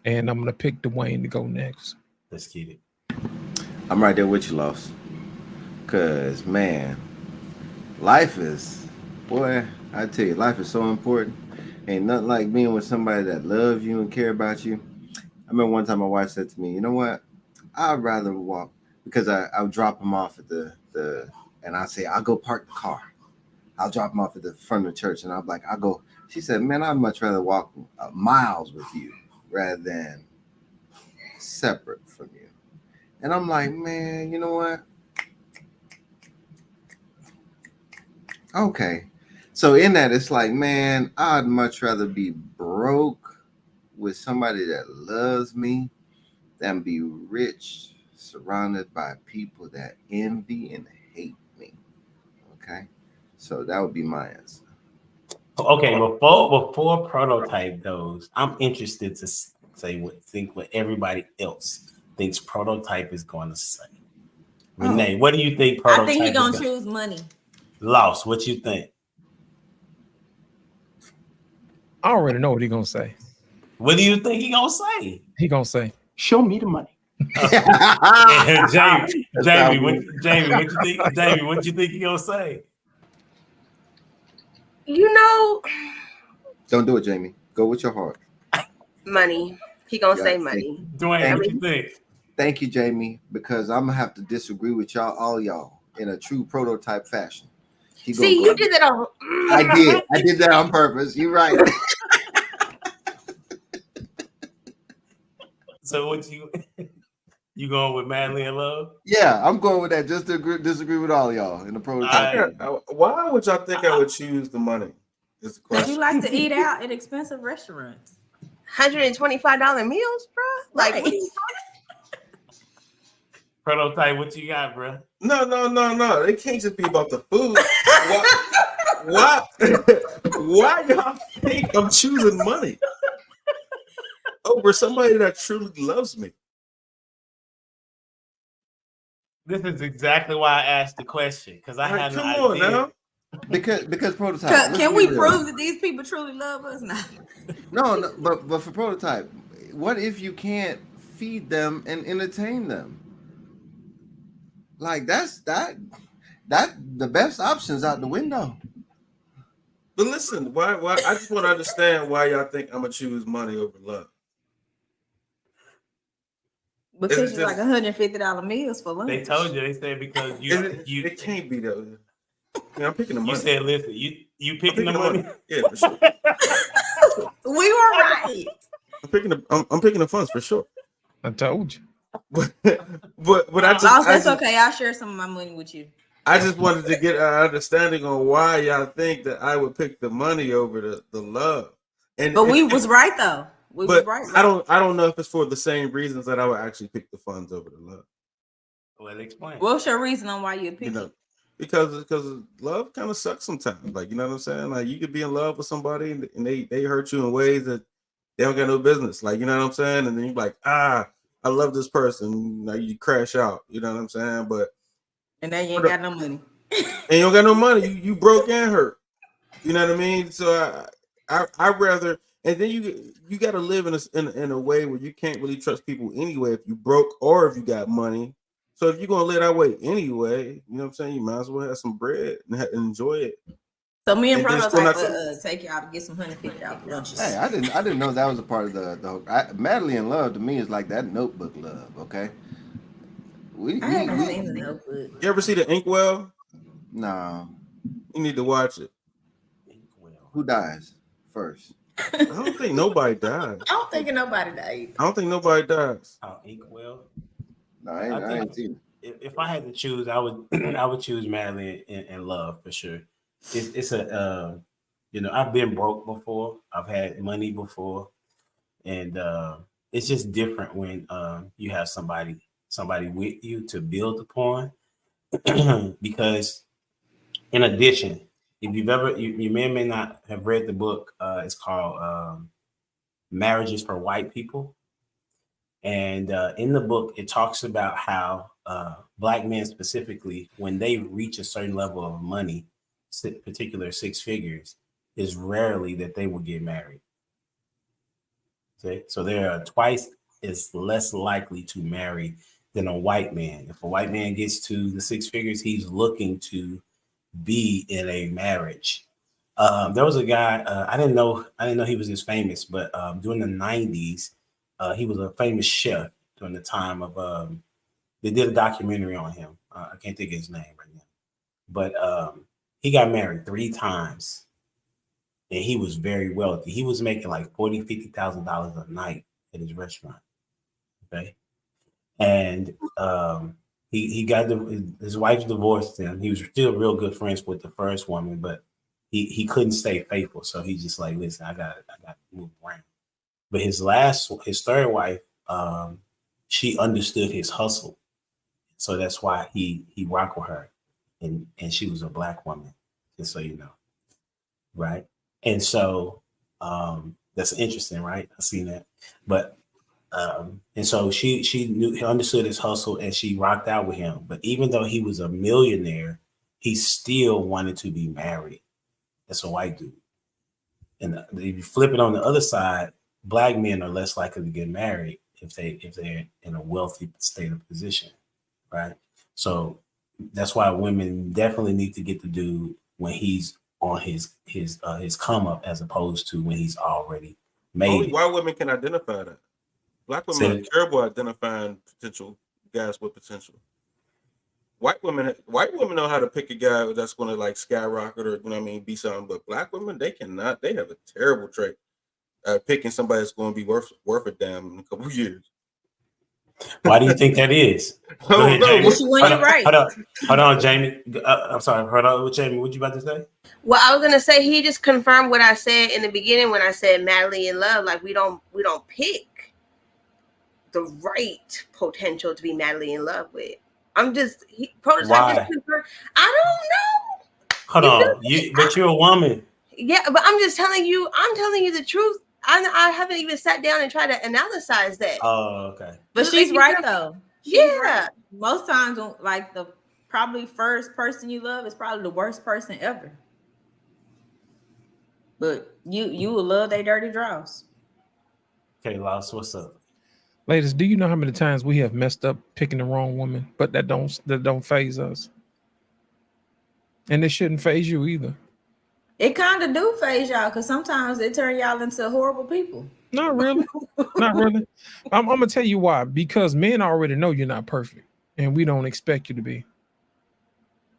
And I'm going to pick Dwayne to go next. Let's get it. I'm right there with you, Los. Because, man, life is, boy, I tell you, life is so important. Ain't nothing like being with somebody that loves you and care about you. I remember one time my wife said to me, you know what? I'd rather walk, because I would drop him off at the and I say, I'll go park the car. I'll drop him off at the front of the church. And I'm like, I'll go. She said, man, I'd much rather walk miles with you rather than separate from you. And I'm like, man, you know what? Okay. So in that, it's like, man, I'd much rather be broke with somebody that loves me than be rich, surrounded by people that envy and hate me. Okay. So that would be my answer. Okay, before Prototype goes, I'm interested to say what everybody else thinks Prototype is going to say. Renee, what do you think Prototype? I think he's gonna choose money. Lost, what you think? I already know what he's gonna say. What do you think he's gonna say? He gonna say, show me the money. Jamie, what you think? Jamie, what you think you gonna say? You know, Don't do it, Jamie. Go with your heart. money. He gonna Yeah, say money. Dwayne, what you think? Thank you, Jamie, because I'm gonna have to disagree with all y'all, in a true prototype fashion. See, you did that on. I did that on purpose. You're right. So what you going with Madly in Love? Yeah, I'm going with that. Just to disagree with all y'all in the prototype. Why would y'all think I would choose the money? Is the Because question. you like to eat out at expensive restaurants. $125 meals, bro. Like, what are you Prototype, what you got, bro? No. It can't just be about the food. Why y'all think I'm choosing money over somebody that truly loves me? This is exactly why I asked the question, because I had an Come on idea. now. Because prototype. Can we prove that these people truly love us? No, but for prototype, what if you can't feed them and entertain them? Like that the best options out the window. But listen, why I just want to understand why y'all think I'm gonna choose money over love. Because you like $150 meals for lunch. They told you. They said because you it can't be that. Yeah, I'm picking the money. You said, listen, you picking the money. Yeah, for sure. We were right. I'm picking the funds for sure. I told you. But I just, Boss, that's okay. I'll share some of my money with you. I just wanted to get an understanding on why y'all think that I would pick the money over the love. But we was right though. We was right. I don't know if it's for the same reasons that I would actually pick the funds over the love. Well, explain. What's your reason on why you pick it? Because love kind of sucks sometimes. Like, you know what I'm saying? Like, you could be in love with somebody and they hurt you in ways that they don't got no business. Like, you know what I'm saying? And then you're like, I love this person. Now you crash out. You know what I'm saying? And now you ain't got no money. And you don't got no money. You broke and hurt. You know what I mean? So I rather, and then you got to live in a way where you can't really trust people anyway if you broke or if you got money. So if you're gonna live that way anyway, you know what I'm saying? You might as well have some bread and enjoy it. So me and Prototype take y'all to get some $150 lunches. Hey, I didn't know that was a part of the Madly in Love to me is like that Notebook love. Okay. I haven't seen the Notebook. You ever see the Inkwell? No. You need to watch it. Who dies first? I don't think nobody dies. I don't think nobody died. I don't think nobody dies. Inkwell. No, I ain't seen it. If I had to choose, I would choose Madly in Love for sure. It's a I've been broke before. I've had money before, and it's just different when you have somebody with you to build upon. Because in addition, if you've ever you may or may not have read the book, it's called Marriages for White People. And in the book, it talks about how Black men specifically, when they reach a certain level of money, particular six figures, is rarely that they will get married. Okay? So they are twice as less likely to marry than a white man. If a white man gets to the six figures, he's looking to be in a marriage. There was a guy, I didn't know he was this famous, but during the 90s, he was a famous chef during the time of, they did a documentary on him. I can't think of his name right now, but he got married 3 times and he was very wealthy. He was making like $40,000, $50,000 a night at his restaurant. Okay. And he got his wife divorced him. He was still real good friends with the first woman, but he couldn't stay faithful. So he's just like, listen, I got to move around. But his third wife, she understood his hustle. So that's why he rocked with her. And she was a Black woman, just so you know. Right. And so that's interesting, right? I seen that. But and so she understood his hustle and she rocked out with him. But even though he was a millionaire, he still wanted to be married. That's a white dude. And if you flip it on the other side, Black men are less likely to get married if they're in a wealthy state of position, right? So that's why women definitely need to get the dude when he's on his come up, as opposed to when he's already made Only it. white women can identify that. Black women are terrible at identifying potential guys with potential. White women know how to pick a guy that's going to like skyrocket or be something. But black women, they cannot. They have a terrible trait at picking somebody that's going to be worth a damn in a couple of years. Why do you think that is? Go ahead, Jamie. Hold on, Jamie. I'm sorry. Hold on, Jamie. What you about to say? Well, I was gonna say he just confirmed what I said in the beginning when I said madly in love. Like we don't pick the right potential to be madly in love with. Prototype Why? just confirmed. I don't know. Hold on, but you're a woman. Yeah, but I'm just telling you. I'm telling you the truth. I haven't even sat down and tried to analyze that. Oh, okay. But she's right though. She's Yeah. right. Most times, like the probably first person you love is probably the worst person ever. But you will love their dirty draws. Okay, Loss, what's up? Ladies, do you know how many times we have messed up picking the wrong woman, but that don't phase us? And it shouldn't phase you either. It kind of do phase y'all because sometimes it turn y'all into horrible people. Not really. Not really. I'm gonna tell you why. Because men already know you're not perfect, and we don't expect you to be.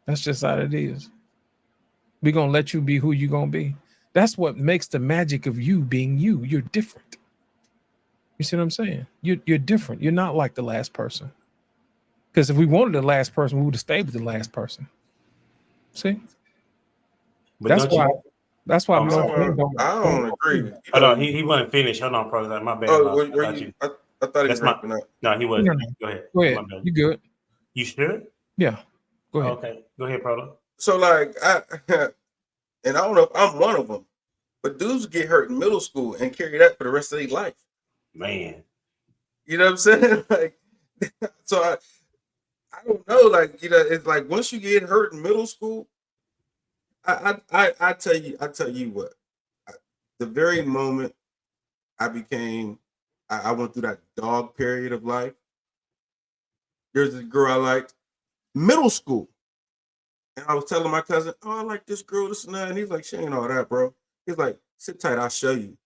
That's just how it is. We're gonna let you be who you're gonna be. That's what makes the magic of you being you. You're different. You see what I'm saying? You're different. You're not like the last person. Because if we wanted the last person, we would have stayed with the last person. See? But That's why I don't agree with you. Hold on, he wasn't finished. Hold on, brother. My bad. Oh, I thought he was wrapping up. No, he wasn't. Go ahead. Go ahead. You good? You sure? Yeah. Go ahead. Okay. Go ahead, brother. So like and I don't know if I'm one of them, but dudes get hurt in middle school and carry that for the rest of their life. Man. You know what I'm saying? Like, so I don't know. Like, it's like once you get hurt in middle school, I tell you what, the very moment I went through that dog period of life. There's a girl I liked middle school. And I was telling my cousin, oh, I like this girl, this and that. And he's like, she ain't all that, bro. He's like, sit tight, I'll show you.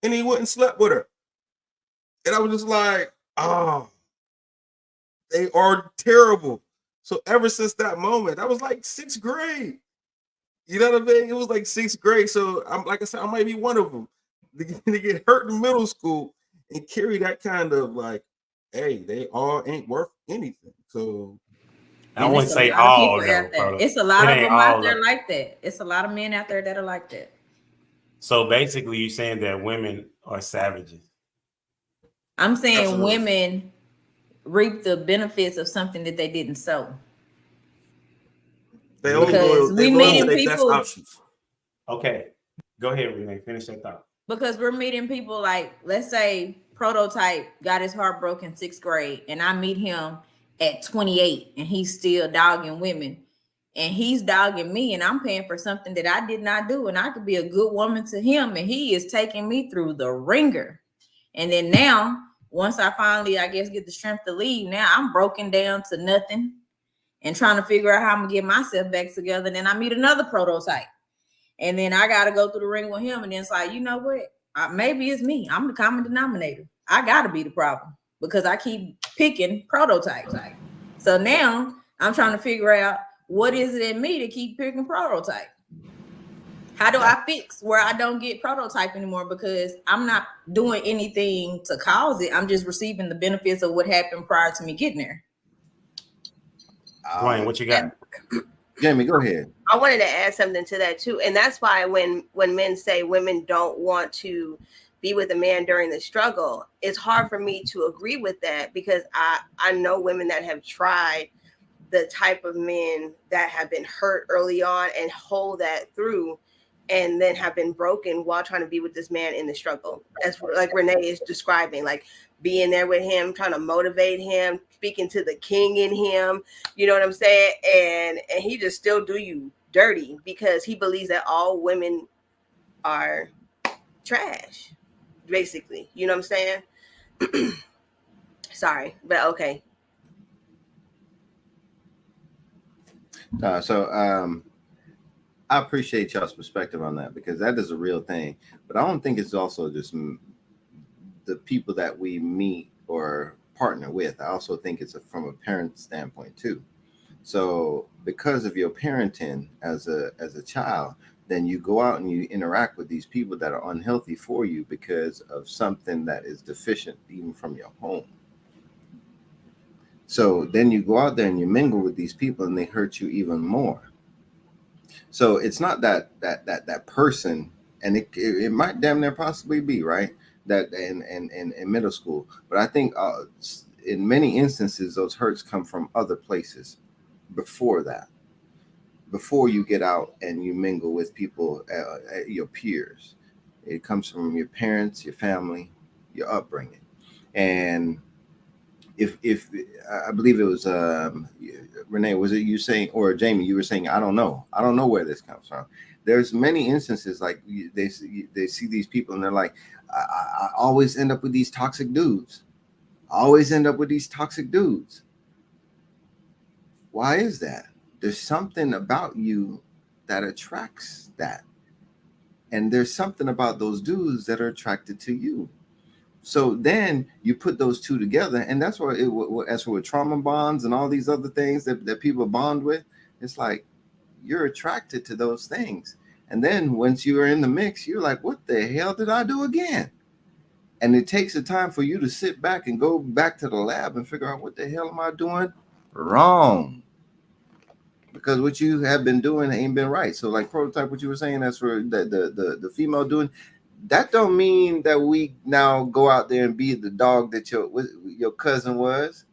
And he went and slept with her. And I was just like, oh, they are terrible. So ever since that moment, that was like 6th grade. You know what I mean? It was like 6th grade. So I'm like I said, I might be one of them. They get hurt in middle school and carry that kind of like, hey, they all ain't worth anything. So I wouldn't say all. It's a lot of them out there like that. It's a lot of men out there that are like that. So basically, you're saying that women are savages. I'm saying women reap the benefits of something that they didn't sow. They only go to their best options. Okay, go ahead, Renee. Finish that thought. Because we're meeting people like, let's say, Prototype got his heart broken 6th grade, and I meet him at 28, and he's still dogging women, and he's dogging me, and I'm paying for something that I did not do, and I could be a good woman to him, and he is taking me through the ringer. And then now, once I finally, I guess, get the strength to leave, now I'm broken down to nothing and trying to figure out how I'm gonna get myself back together. And then I meet another Prototype, and then I got to go through the ring with him. And then it's like, you know what? Maybe it's me. I'm the common denominator. I got to be the problem because I keep picking Prototypes. So now I'm trying to figure out what is it in me to keep picking Prototype. How do I fix where I don't get Prototype anymore? Because I'm not doing anything to cause it. I'm just receiving the benefits of what happened prior to me getting there. Dwayne, what you got? Jamie, go ahead. I wanted to add something to that too. And that's why when men say women don't want to be with a man during the struggle, it's hard for me to agree with that because I know women that have tried the type of men that have been hurt early on and hold that through and then have been broken while trying to be with this man in the struggle. As like Renee is describing, like being there with him, trying to motivate him, speaking to the king in him, you know what I'm saying? And he just still do you dirty because he believes that all women are trash, basically. You know what I'm saying? Sorry, but okay. So I appreciate y'all's perspective on that, because that is a real thing. But I don't think it's also just the people that we meet or partner with. I also think it's from a parent standpoint too. So because of your parenting as a child, then you go out and you interact with these people that are unhealthy for you because of something that is deficient even from your home. So then you go out there and you mingle with these people and they hurt you even more. So it's not that person, and it might damn near possibly be, right, that in middle school. But I think in many instances those hurts come from other places before that, before you get out and you mingle with people, your peers. It comes from your parents, your family, your upbringing. And if I believe it was Renee, was it you saying, or Jamie, you were saying, I don't know where this comes from. There's many instances like they see these people and they're like, I always end up with these toxic dudes. Why is that? There's something about you that attracts that. And there's something about those dudes that are attracted to you. So then you put those two together, and that's why as for trauma bonds and all these other things that people bond with, it's like you're attracted to those things. And then once you are in the mix, you're like, what the hell did I do again? And it takes a time for you to sit back and go back to the lab and figure out, what the hell am I doing wrong? Because what you have been doing ain't been right. So like Prototype, what you were saying, that's for the female doing, that don't mean that we now go out there and be the dog that your cousin was.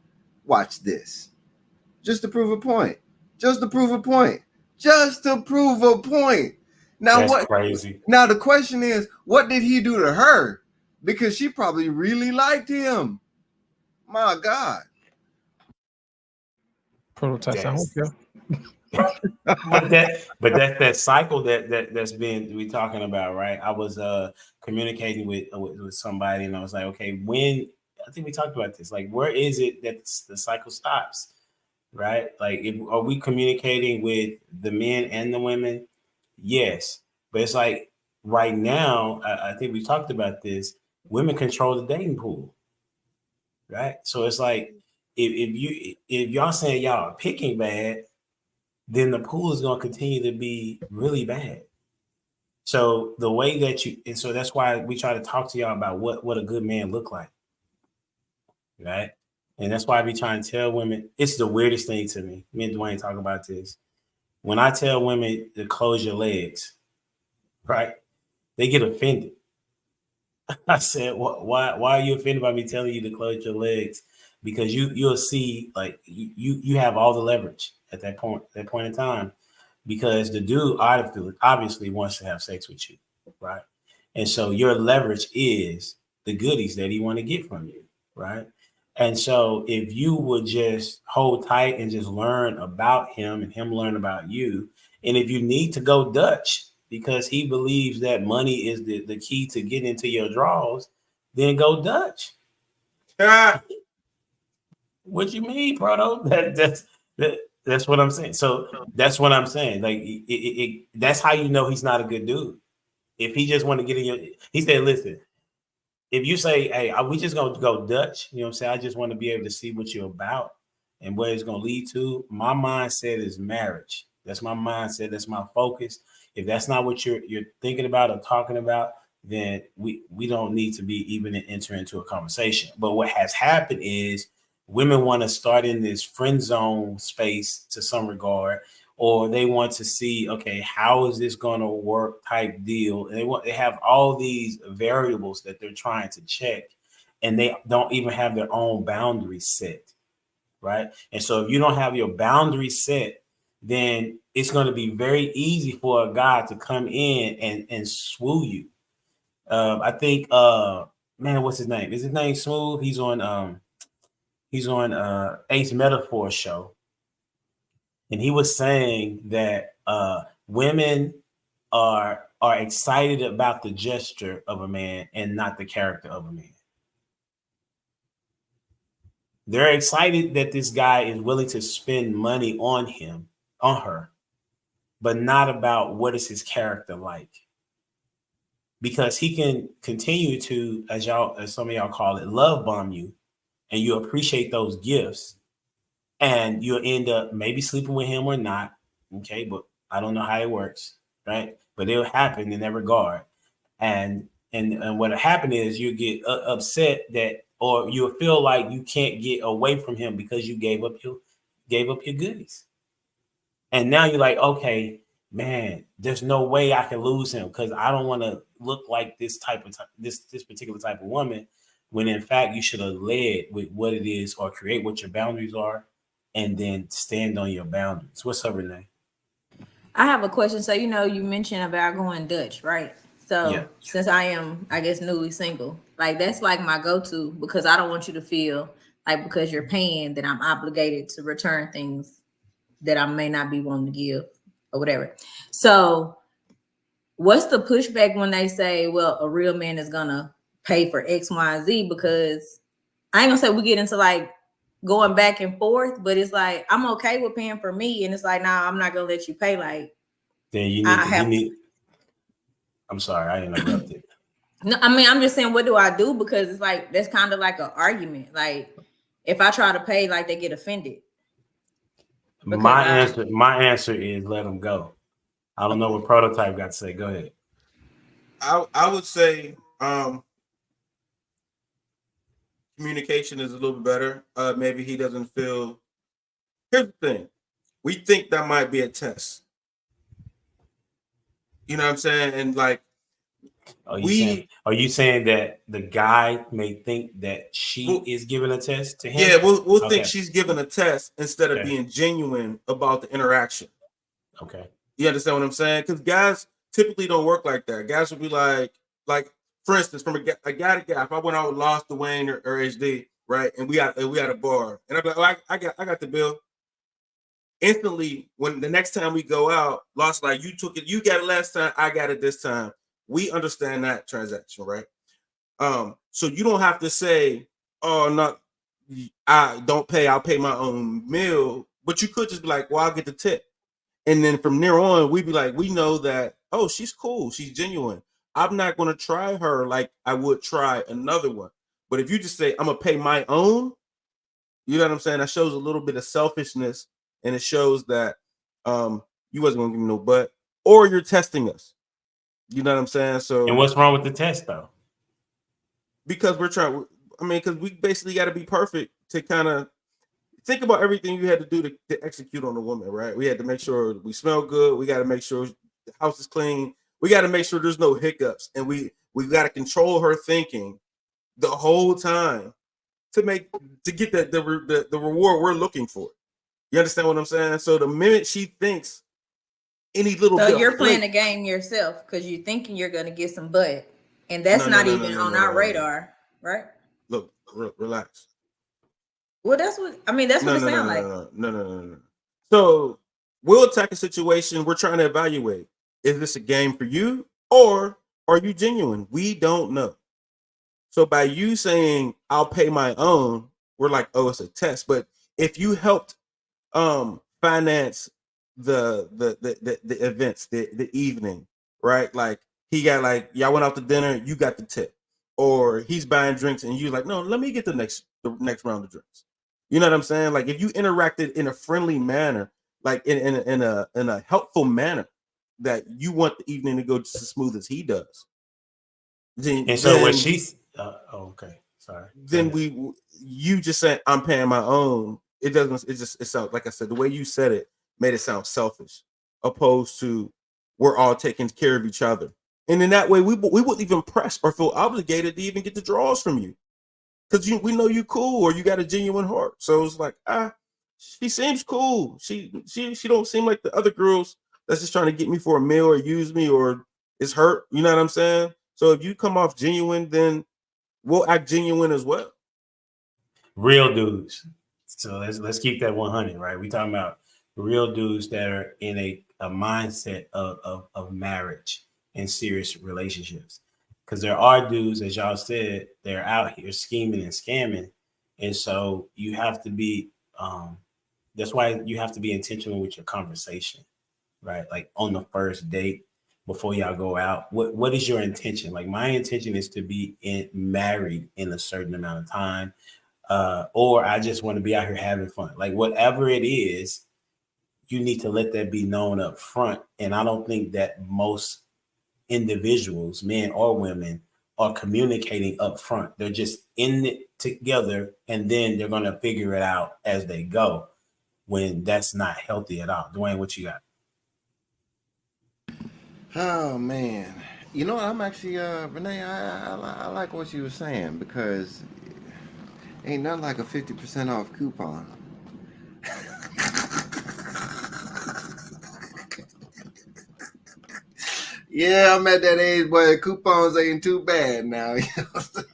Watch this. Just to prove a point. Now That's what? crazy. Now the question is, what did he do to her? Because she probably really liked him. My God. Prototype. I don't care. but that's that cycle that's been we talking about, right? I was communicating with somebody, and I was like, okay, when I think we talked about this, like, where is it that the cycle stops, right? Like, are we communicating with the men and the women? Yes, but it's like right now, I think we talked about this. Women control the dating pool, right? So it's like if y'all saying y'all are picking bad, then the pool is going to continue to be really bad. So the way that and so that's why we try to talk to y'all about what a good man look like, right? And that's why I be trying to tell women, it's the weirdest thing to me. Me and Dwayne talk about this. When I tell women to close your legs, right? They get offended. I said, why are you offended by me telling you to close your legs? Because you'll see, like, you have all the leverage at that point in time, because the dude obviously wants to have sex with you, right? And so your leverage is the goodies that he want to get from you, right? And so if you would just hold tight and just learn about him and him learn about you, and if you need to go Dutch because he believes that money is the key to get into your draws, then go Dutch. What you mean, Proto? That's what I'm saying. So that's what I'm saying. Like, that's how you know he's not a good dude. If he just want to get in your, he said, listen, if you say, hey, we just gonna go Dutch, you know what I'm saying? I just want to be able to see what you're about and what it's gonna lead to. My mindset is marriage. That's my mindset. That's my focus. If that's not what you're thinking about or talking about, then we don't need to be even enter into a conversation. But what has happened is women want to start in this friend zone space to some regard, or they want to see, okay, how is this going to work type deal. And they have all these variables that they're trying to check, and they don't even have their own boundaries set, right? And so if you don't have your boundaries set, then it's going to be very easy for a guy to come in and swoo you. I think, man, what's his name? Is his name Smooth? He's on Ace Metaphor show. And he was saying that women are excited about the gesture of a man and not the character of a man. They're excited that this guy is willing to spend money on her, but not about what is his character like. Because he can continue to, as some of y'all call it, love bomb you, and you appreciate those gifts, and you'll end up maybe sleeping with him or not. Okay, but I don't know how it works, right? But it'll happen in that regard. And what'll happen is you get upset that, or you'll feel like you can't get away from him because you gave up your goodies. And now you're like, okay, man, there's no way I can lose him because I don't want to look like this particular type of woman. When in fact you should have led with what it is, or create what your boundaries are, and then stand on your boundaries. What's up, Renee? I have a question. So, you mentioned about going Dutch, right? So since I am, I guess, newly single, like that's like my go-to, because I don't want you to feel like because you're paying that I'm obligated to return things that I may not be wanting to give or whatever. So what's the pushback when they say, well, a real man is gonna pay for X, Y, and Z? Because I ain't gonna say we get into like going back and forth, but it's like I'm okay with paying for me, and it's like, nah, I'm not gonna let you pay. Like, then you need. I'm sorry, I interrupted. No, I mean, I'm just saying, what do I do? Because it's like that's kind of like an argument. Like, if I try to pay, like they get offended. My answer is let them go. I don't know what Prototype got to say. Go ahead. I would say communication is a little bit better. Maybe he doesn't feel. Here's the thing: we think that might be a test. You know what I'm saying? And like, are you saying that the guy may think that she is giving a test to him? Yeah, we'll think she's giving a test instead of being genuine about the interaction. Okay. You understand what I'm saying? Because guys typically don't work like that. Guys will be like for instance, from a guy to guy, if I went out with Lost, Dwayne, or HD, right, and we had a bar, and I'm like, oh, I got the bill. Instantly, when the next time we go out, Lost like, you took it, you got it last time, I got it this time. We understand that transaction, right? So you don't have to say, oh, I don't pay, I'll pay my own meal, but you could just be like, well, I'll get the tip. And then from there on, we'd be like, we know that, oh, she's cool, she's genuine. I'm not going to try her like I would try another one. But if you just say, I'm going to pay my own, you know what I'm saying? That shows a little bit of selfishness, and it shows that you wasn't going to give me no butt, or you're testing us. You know what I'm saying? So, and what's wrong with the test though? Because we're trying. I mean, because we basically got to be perfect to kind of think about everything you had to do to execute on the woman, right? We had to make sure we smell good. We got to make sure the house is clean. We got to make sure there's no hiccups, and we got to control her thinking the whole time to get the reward we're looking for. You understand what I'm saying? So the minute she thinks any little bit, so you're playing the game yourself because you're thinking you're going to get some butt, and that's not even on our radar, right? Look, relax. Well, that's what I mean. That's what it sounds like. No. So we'll attack a situation. We're trying to evaluate: is this a game for you, or are you genuine? We don't know. So by you saying I'll pay my own, we're like, oh, it's a test. But if you helped finance the events, the evening, right? Like he got like, y'all went out to dinner, you got the tip, or he's buying drinks and you like, no, let me get the next round of drinks. You know what I'm saying? Like if you interacted in a friendly manner, like in a helpful manner, that you want the evening to go just as smooth as he does. And so when she's okay, sorry. Then you just say I'm paying my own. It sounds like I said, the way you said it made it sound selfish, opposed to we're all taking care of each other. And in that way, we wouldn't even press or feel obligated to even get the draws from you, because we know you cool or you got a genuine heart. So it's like, she seems cool. She don't seem like the other girls that's just trying to get me for a meal or use me or is hurt. You know what I'm saying? So if you come off genuine, then we'll act genuine as well. Real dudes. So let's keep that 100, right? We talking about real dudes that are in a mindset of marriage and serious relationships. Because there are dudes, as y'all said, they're out here scheming and scamming, And so you have to be, that's why you have to be intentional with your conversation, right? Like on the first date, before y'all go out, what is your intention? Like my intention is to be married in a certain amount of time, or I just want to be out here having fun. Like whatever it is, you need to let that be known up front. And I don't think that most individuals, men or women, are communicating up front. They're just in it together, and then they're going to figure it out as they go, when that's not healthy at all. Dwayne, what you got? Oh man, you know what? I'm actually Renee. I like what you were saying, because ain't nothing like a 50% off coupon. Yeah, I'm at that age where coupons ain't too bad now. You know what I'm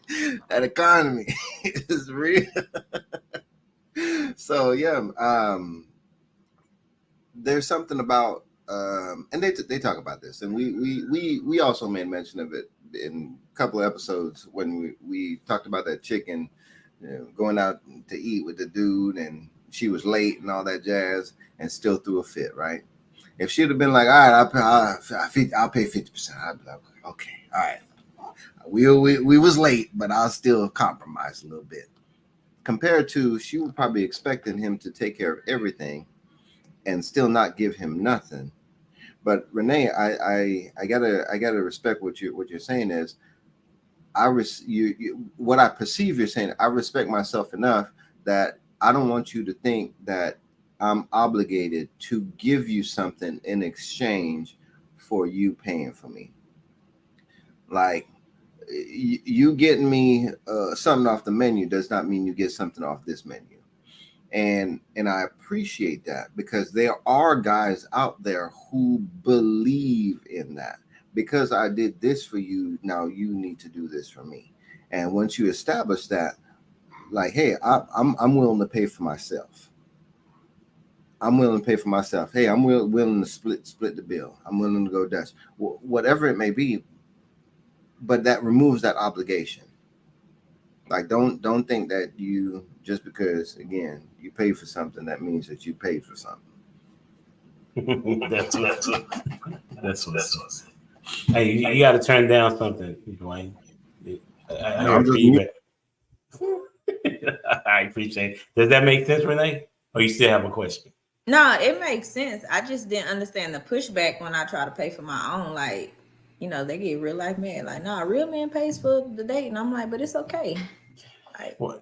saying? That economy is real. So yeah, there's something about and they talk about this, and we also made mention of it in a couple of episodes when we talked about that chicken, you know, going out to eat with the dude, and she was late and all that jazz, and still threw a fit, right? If she'd have been like, all right, I'll pay 50%, I'd be like, okay, all right, we was late, but I'll still compromise a little bit. Compared to, she was probably expecting him to take care of everything and still not give him nothing. But Renee, I gotta respect what you're saying is, what I perceive you're saying. I respect myself enough that I don't want you to think that I'm obligated to give you something in exchange for you paying for me. Like, you getting me something off the menu does not mean you get something off this menu. And I appreciate that, because there are guys out there who believe in that. Because I did this for you, now you need to do this for me. And once you establish that, like, hey, I'm willing to pay for myself. I'm willing to pay for myself. Hey, I'm willing to split the bill. I'm willing to go Dutch, whatever it may be. But that removes that obligation. Like, don't think that you, just because, again, you pay for something, that means that you paid for something. That's what's. Hey, you got to turn down something, Dwayne. I heard feedback. I appreciate it. Does that make sense, Renee? Or you still have a question? No, it makes sense. I just didn't understand the pushback when I try to pay for my own. Like, you know, they get real life mad. Like, no, a real man pays for the date. And I'm like, but it's okay. Like, well,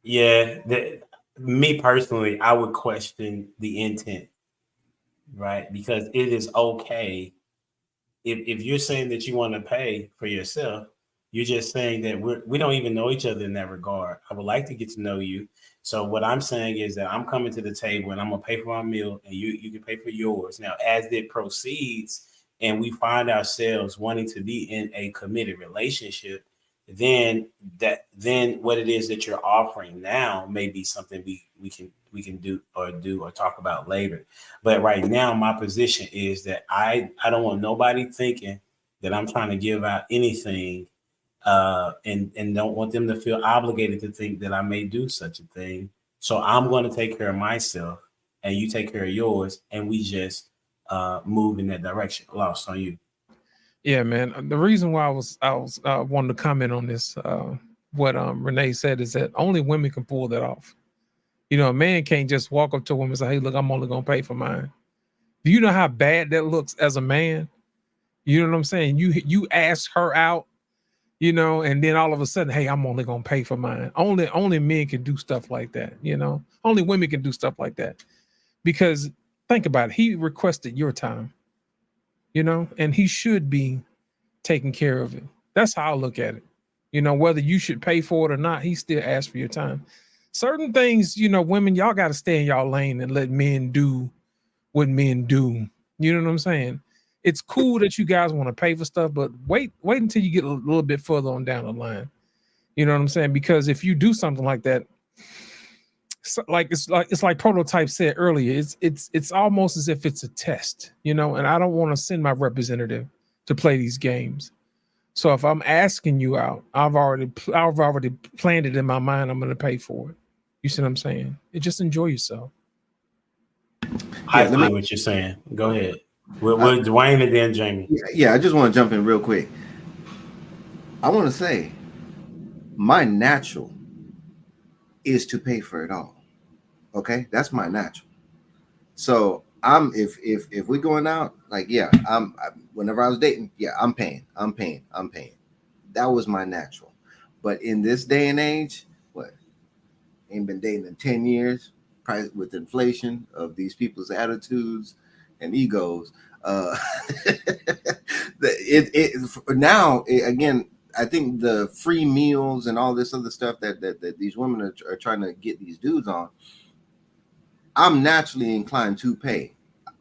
yeah, me personally, I would question the intent, right? Because it is okay. If you're saying that you want to pay for yourself, you're just saying that we don't even know each other in that regard. I would like to get to know you. So what I'm saying is that I'm coming to the table and I'm gonna pay for my meal, and you can pay for yours. Now, as it proceeds and we find ourselves wanting to be in a committed relationship, then what it is that you're offering now may be something we can do or talk about later. But right now, my position is that I don't want nobody thinking that I'm trying to give out anything, and don't want them to feel obligated to think that I may do such a thing. So I'm going to take care of myself, and you take care of yours, and we just move in that direction. Lost on you. Yeah, man. The reason why I was wanting to comment on this, what Renee said, is that only women can pull that off. You know, a man can't just walk up to a woman and say, "Hey, look, I'm only gonna pay for mine." Do you know how bad that looks as a man? You know what I'm saying? You ask her out, you know, and then all of a sudden, hey, I'm only gonna pay for mine. Only men can do stuff like that, you know. Only women can do stuff like that. Because think about it, he requested your time, you know, and he should be taking care of it. That's how I look at it. You know, whether you should pay for it or not, he still asked for your time. Certain things, you know, women, y'all got to stay in y'all lane and let men do what men do. You know what I'm saying? It's cool that you guys want to pay for stuff, but wait until you get a little bit further on down the line. You know what I'm saying? Because if you do something like that, it's like Prototype said earlier, it's almost as if it's a test, you know, and I don't want to send my representative to play these games. So if I'm asking you out, I've already planned it in my mind. I'm going to pay for it. You see what I'm saying? Just enjoy yourself. I see what you're saying. Go ahead. With Dwayne and then Jamie. Yeah, I just want to jump in real quick. I want to say my natural is to pay for it all. Okay, that's my natural. So if we're going out, like, yeah, whenever I was dating, yeah, I'm paying. That was my natural. But in this day and age, what? Ain't been dating in 10 years, probably with inflation of these people's attitudes and egos. Again, I think the free meals and all this other stuff that these women are trying to get these dudes on, I'm naturally inclined to pay.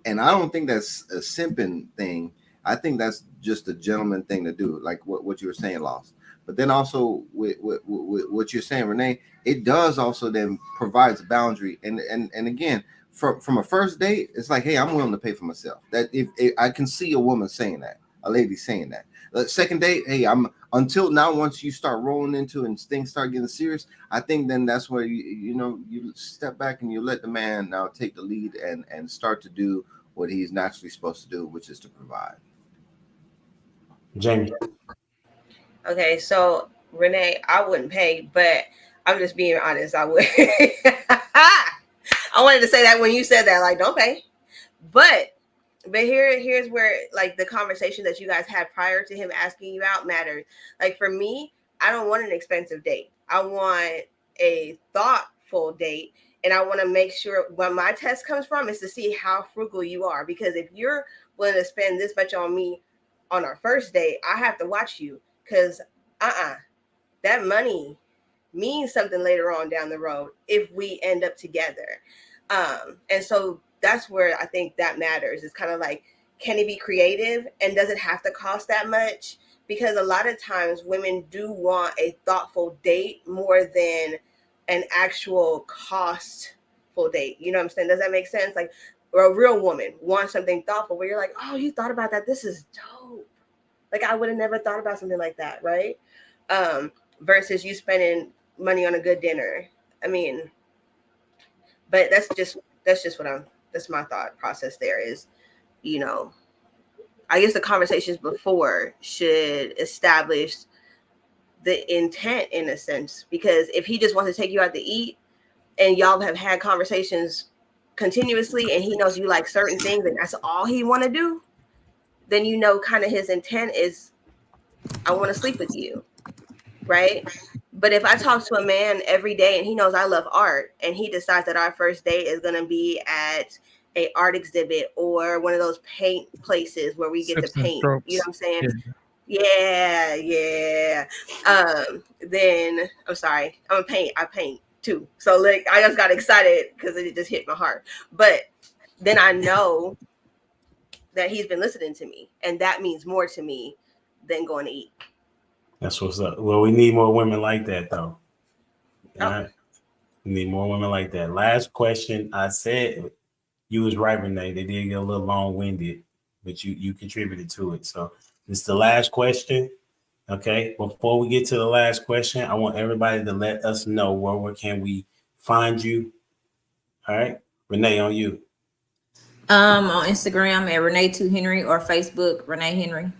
And I don't think that's a simping thing. I think that's just a gentleman thing to do, like what you were saying, Lost. But then also with what you're saying, Renee, it does also then provides a boundary. And again, from a first date, it's like, hey, I'm willing to pay for myself. That if I can see a woman saying that, a lady saying that. Second date, hey, until now, once you start rolling into and things start getting serious, I think then that's where you step back and you let the man now take the lead and start to do what he's naturally supposed to do, which is to provide. Jamie. Okay, so Renee, I wouldn't pay, but I'm just being honest. I would. I wanted to say that when you said that, like, don't pay, but here's where, like, the conversation that you guys had prior to him asking you out matters. Like, for me, I don't want an expensive date. I want a thoughtful date, and I want to make sure where my test comes from is to see how frugal you are. Because if you're willing to spend this much on me on our first date, I have to watch you, because that money means something later on down the road if we end up together. And so that's where I think that matters. It's kind of like, can it be creative, and does it have to cost that much? Because a lot of times women do want a thoughtful date more than an actual costful date. You know what I'm saying? Does that make sense? Like, or a real woman wants something thoughtful where you're like, oh, you thought about that? This is dope. Like, I would have never thought about something like that, right? Versus you spending money on a good dinner. I mean, but that's just that's my thought process there is, I guess the conversations before should establish the intent in a sense, because if he just wants to take you out to eat and y'all have had conversations continuously and he knows you like certain things and that's all he want to do, then kind of his intent is, I want to sleep with you, right? But if I talk to a man every day and he knows I love art and he decides that our first date is going to be at a art exhibit or one of those paint places where we get to paint, strokes. You know what I'm saying? Yeah. Then I'm sorry, I paint too. So like, I just got excited because it just hit my heart. But then I know that he's been listening to me, and that means more to me than going to eat. That's what's up. Well, we need more women like that, though. All right. We need more women like that. Last question. I said you was right, Renee. They did get a little long-winded, but you contributed to it. So it's the last question. Okay. Before we get to the last question, I want everybody to let us know where can we find you. All right. Renee, on you. On Instagram at Renee2Henry or Facebook Renee Henry.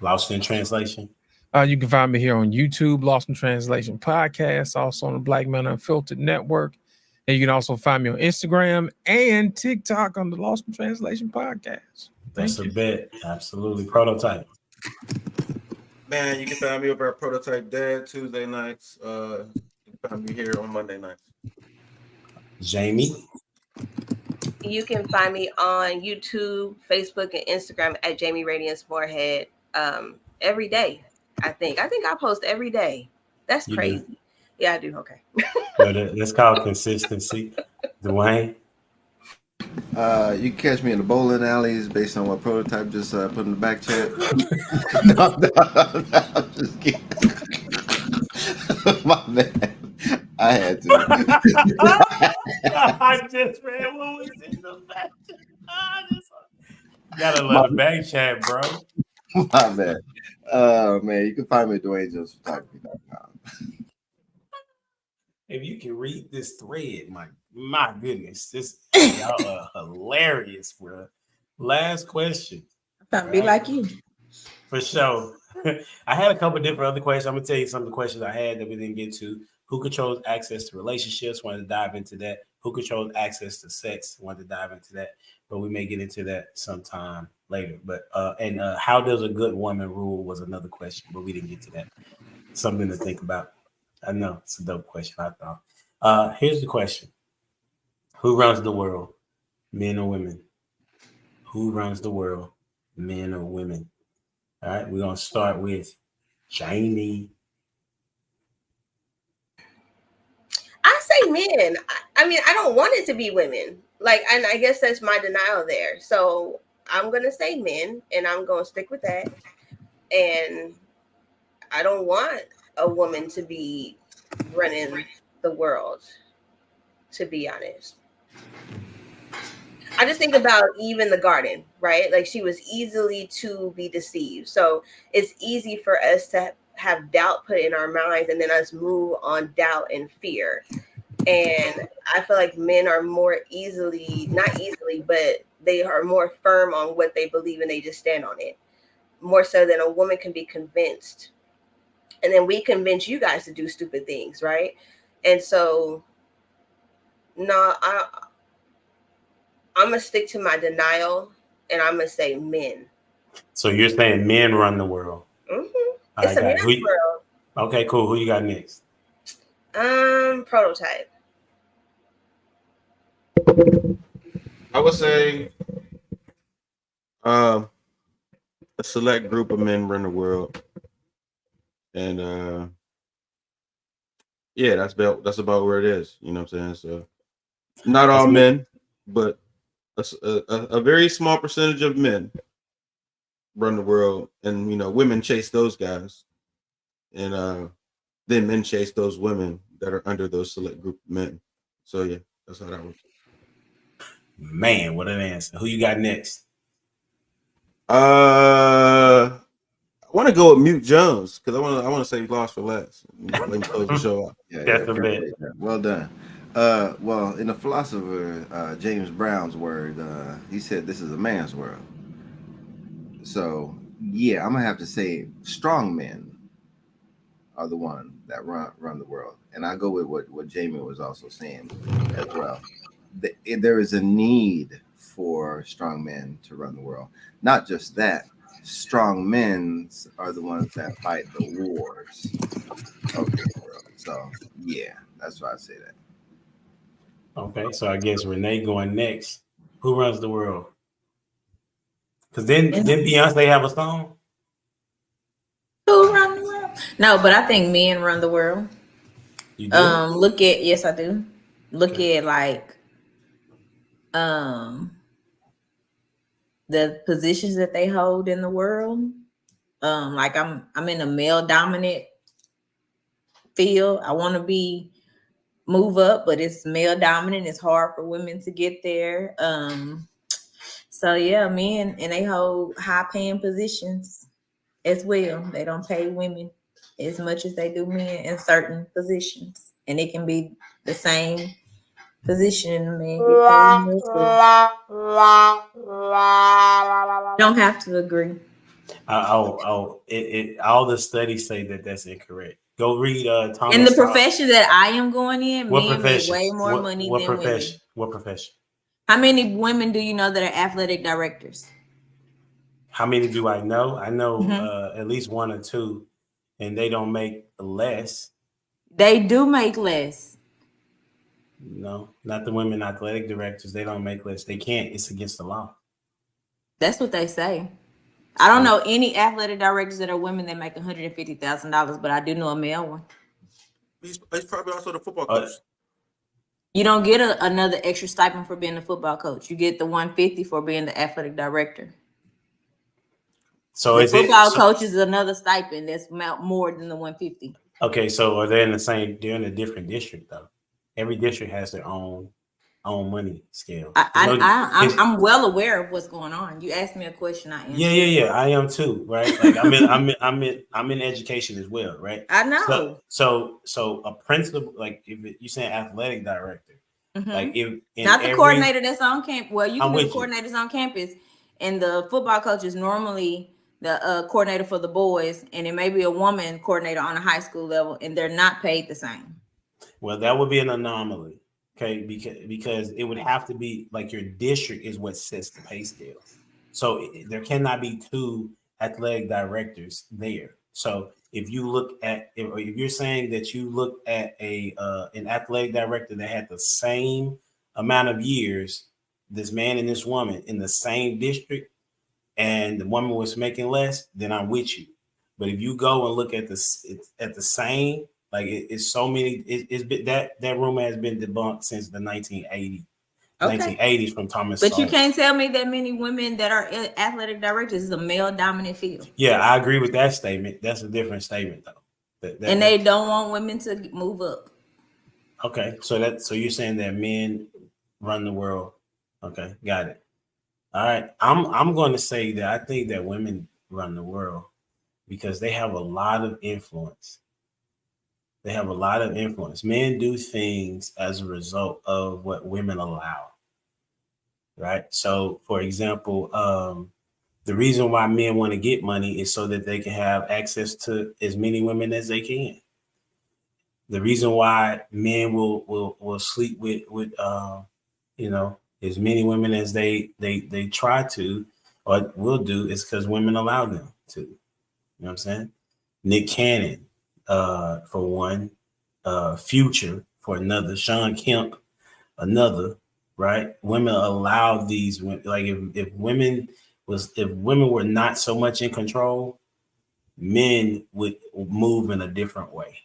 Lost in Translation. You can find me here on YouTube, Lost in Translation Podcast, also on the Black Men Unfiltered Network. And you can also find me on Instagram and TikTok on the Lost in Translation Podcast. That's a bet. Absolutely. Prototype. Man, you can find me over at Prototype Dad Tuesday nights. You can find me here on Monday nights. Jamie. You can find me on YouTube, Facebook, and Instagram at Jamie Radiance Moorhead every day. I think I post every day. That's crazy. Do. Yeah, I do. Okay. That's called consistency. Dwayne. You can catch me in the bowling alleys based on what Prototype just put in the back chat. No, I'm just kidding. My man. I had to. I just read what was in the back. Gotta love the back chat, bro. My bad. Man, you can find me at DwayneJonesPhotography.com. If you can read this thread, my goodness, this y'all are hilarious, bro. Last question. Trying to be like you. For sure. I had a couple different other questions. I'm gonna tell you some of the questions I had that we didn't get to. Who controls access to relationships? Wanted to dive into that. Who controls access to sex? Wanted to dive into that, but we may get into that sometime later. But how does a good woman rule was another question, but we didn't get to that. Something to think about. I know it's a dope question, I thought. Here's the question: who runs the world, men or women? Who runs the world, men or women? All right, we're gonna start with Jamie. I say men. I mean, I don't want it to be women. Like, and I guess that's my denial there. So I'm gonna say men, and I'm gonna stick with that. And I don't want a woman to be running the world, to be honest. I just think about Eve in the garden, right? Like, she was easily to be deceived. So it's easy for us to have doubt put in our minds and then us move on doubt and fear. And I feel like men are more easily, not easily, but they are more firm on what they believe and they just stand on it. More so than a woman can be convinced. And then we convince you guys to do stupid things, right? And so, no, I'm going to stick to my denial, and I'm going to say men. So you're saying men run the world? Mm-hmm. It's a man's world. Okay, cool. Who you got next? Prototype. I would say a select group of men run the world. And yeah, that's about where it is. You know what I'm saying? So not all men, but a very small percentage of men run the world, and women chase those guys, and then men chase those women that are under those select group of men. So yeah, that's how that works. Man, what an answer. Who you got next? I want to go with Mute Jones because I want to say Lost for last. Let me close the show out. That's a bit. Well done. Well, in the philosopher James Brown's word, he said this is a man's world. So yeah, I'm gonna have to say strong men are the one that run the world, and I go with what Jamie was also saying as well. There is a need for strong men to run the world. Not just that, strong men are the ones that fight the wars of the world. So yeah, that's why I say that. Okay, so I guess Renee going next. Who runs the world? Because didn't Beyonce have a song? Who run the world? No, but I think men run the world. You do? Yes, I do. Look at like the positions that they hold in the world. Like I'm in a male dominant field. I want to move up, but it's male dominant. It's hard for women to get there. So yeah, men, and they hold high paying positions as well. They don't pay women as much as they do men in certain positions, and it can be the same position. Man, don't have to agree. All the studies say that that's incorrect. Go read Thomas. In the profession that I am going in, men make way more money than women. What profession? How many women do you know that are athletic directors? How many do I know? I know at least one or two, and they don't make less. They do make less. No, not the women athletic directors. They don't make less. They can't. It's against the law. That's what they say. I don't know any athletic directors that are women that make $150,000, but I do know a male one. He's probably also the football coach. You don't get another extra stipend for being a football coach. You get the $150 for being the athletic director. So the football coach is another stipend that's more than the $150. Okay, so are they in the same? They're in a different district though. Every district has their own on money scale. I'm well aware of what's going on. You asked me a question, I answered. Yeah. I am too, right? Like I'm in education as well, right? I know. So a principal, like if you're saying athletic director, like if not the coordinator that's on campus. Well, you can be the coordinators on campus, and the football coach is normally the coordinator for the boys, and it may be a woman coordinator on a high school level, and they're not paid the same. Well, that would be an anomaly, okay? Because it would have to be like your district is what sets the pay scale. So there cannot be two athletic directors there. So if you look at, if you're saying that you look at an athletic director that had the same amount of years, this man and this woman in the same district, and the woman was making less, then I'm with you. But if you go and look at the same, like it's so many, it's been that rumor has been debunked since the 1980s from Thomas. But you can't tell me that many women that are athletic directors is a male dominant field. Yeah, I agree with that statement. That's a different statement though. And they don't want women to move up. Okay, so you're saying that men run the world. Okay, got it. All right, I'm going to say that I think that women run the world because they have a lot of influence. They have a lot of influence. Men do things as a result of what women allow, right? So, for example, the reason why men want to get money is so that they can have access to as many women as they can. The reason why men will sleep with as many women as they try to or will do is because women allow them to. You know what I'm saying? Nick Cannon, for one, Future for another, Sean Kemp, another, right? Women allow these women, like if women were not so much in control, men would move in a different way.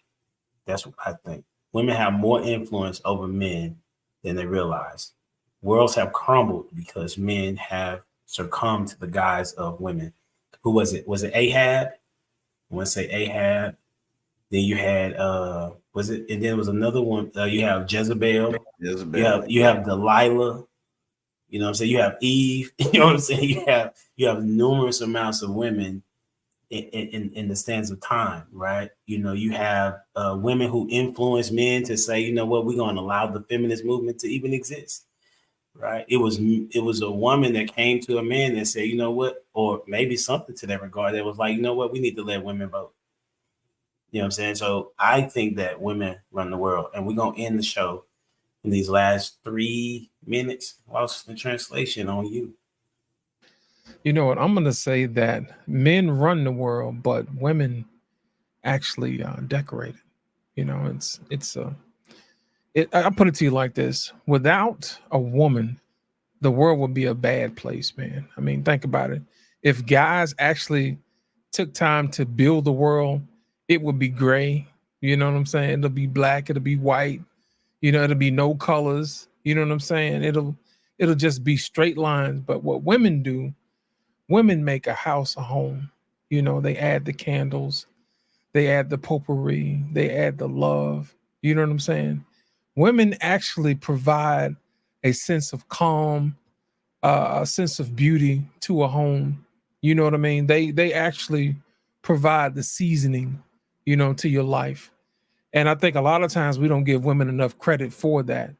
That's what I think. Women have more influence over men than they realize. Worlds have crumbled because men have succumbed to the guise of women. Who was it? Was it Ahab? I want to say Ahab. Then you had was it? And then there was another one. You have Jezebel. You have Delilah. You know what I'm saying? You have Eve. You know what I'm saying? You have numerous amounts of women in the stands of time, right? You know, you have women who influence men to say, you know what, we're going to allow the feminist movement to even exist, right? It was a woman that came to a man and said, you know what, or maybe something to that regard that was like, you know what, we need to let women vote. You know what I'm saying? So I think that women run the world, and we're going to end the show in these last 3 minutes. Lost the translation on you. You know what? I'm going to say that men run the world, but women actually decorate it. You know, I put it to you like this. Without a woman, the world would be a bad place, man. I mean, think about it. If guys actually took time to build the world, it would be gray. You know what I'm saying? It'll be black. It'll be white. You know, it'll be no colors. You know what I'm saying? It'll just be straight lines. But what women do, women make a house a home. You know, they add the candles, they add the potpourri, they add the love. You know what I'm saying? Women actually provide a sense of calm, a sense of beauty to a home. You know what I mean? They actually provide the seasoning, you know, to your life. And I think a lot of times we don't give women enough credit for that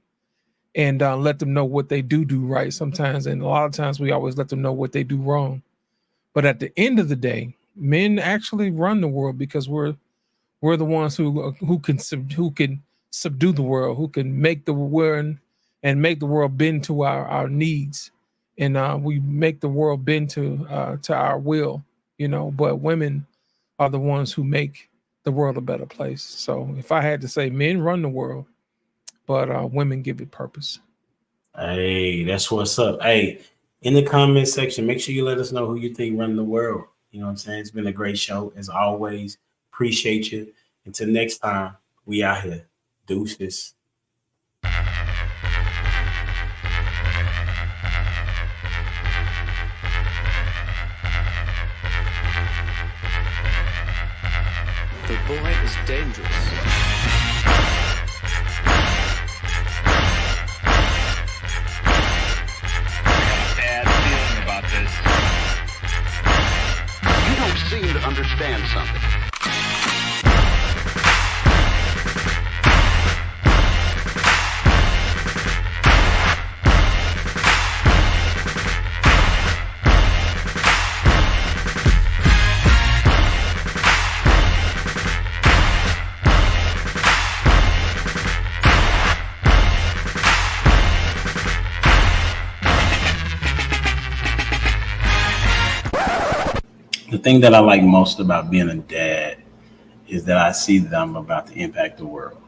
and let them know what they do right sometimes. And a lot of times we always let them know what they do wrong. But at the end of the day, men actually run the world because we're the ones who can subdue the world, who can make the world and make the world bend to our needs. And we make the world bend to our will, you know, but women are the ones who make the world a better place. So if I had to say, men run the world, but women give it purpose. Hey, that's what's up. Hey, in the comment section, make sure you let us know who you think run the world. You know what I'm saying? It's been a great show as always. Appreciate you. Until next time, we out here. Deuces. The boy is dangerous. thing that I like most about being a dad is that I see that I'm about to impact the world.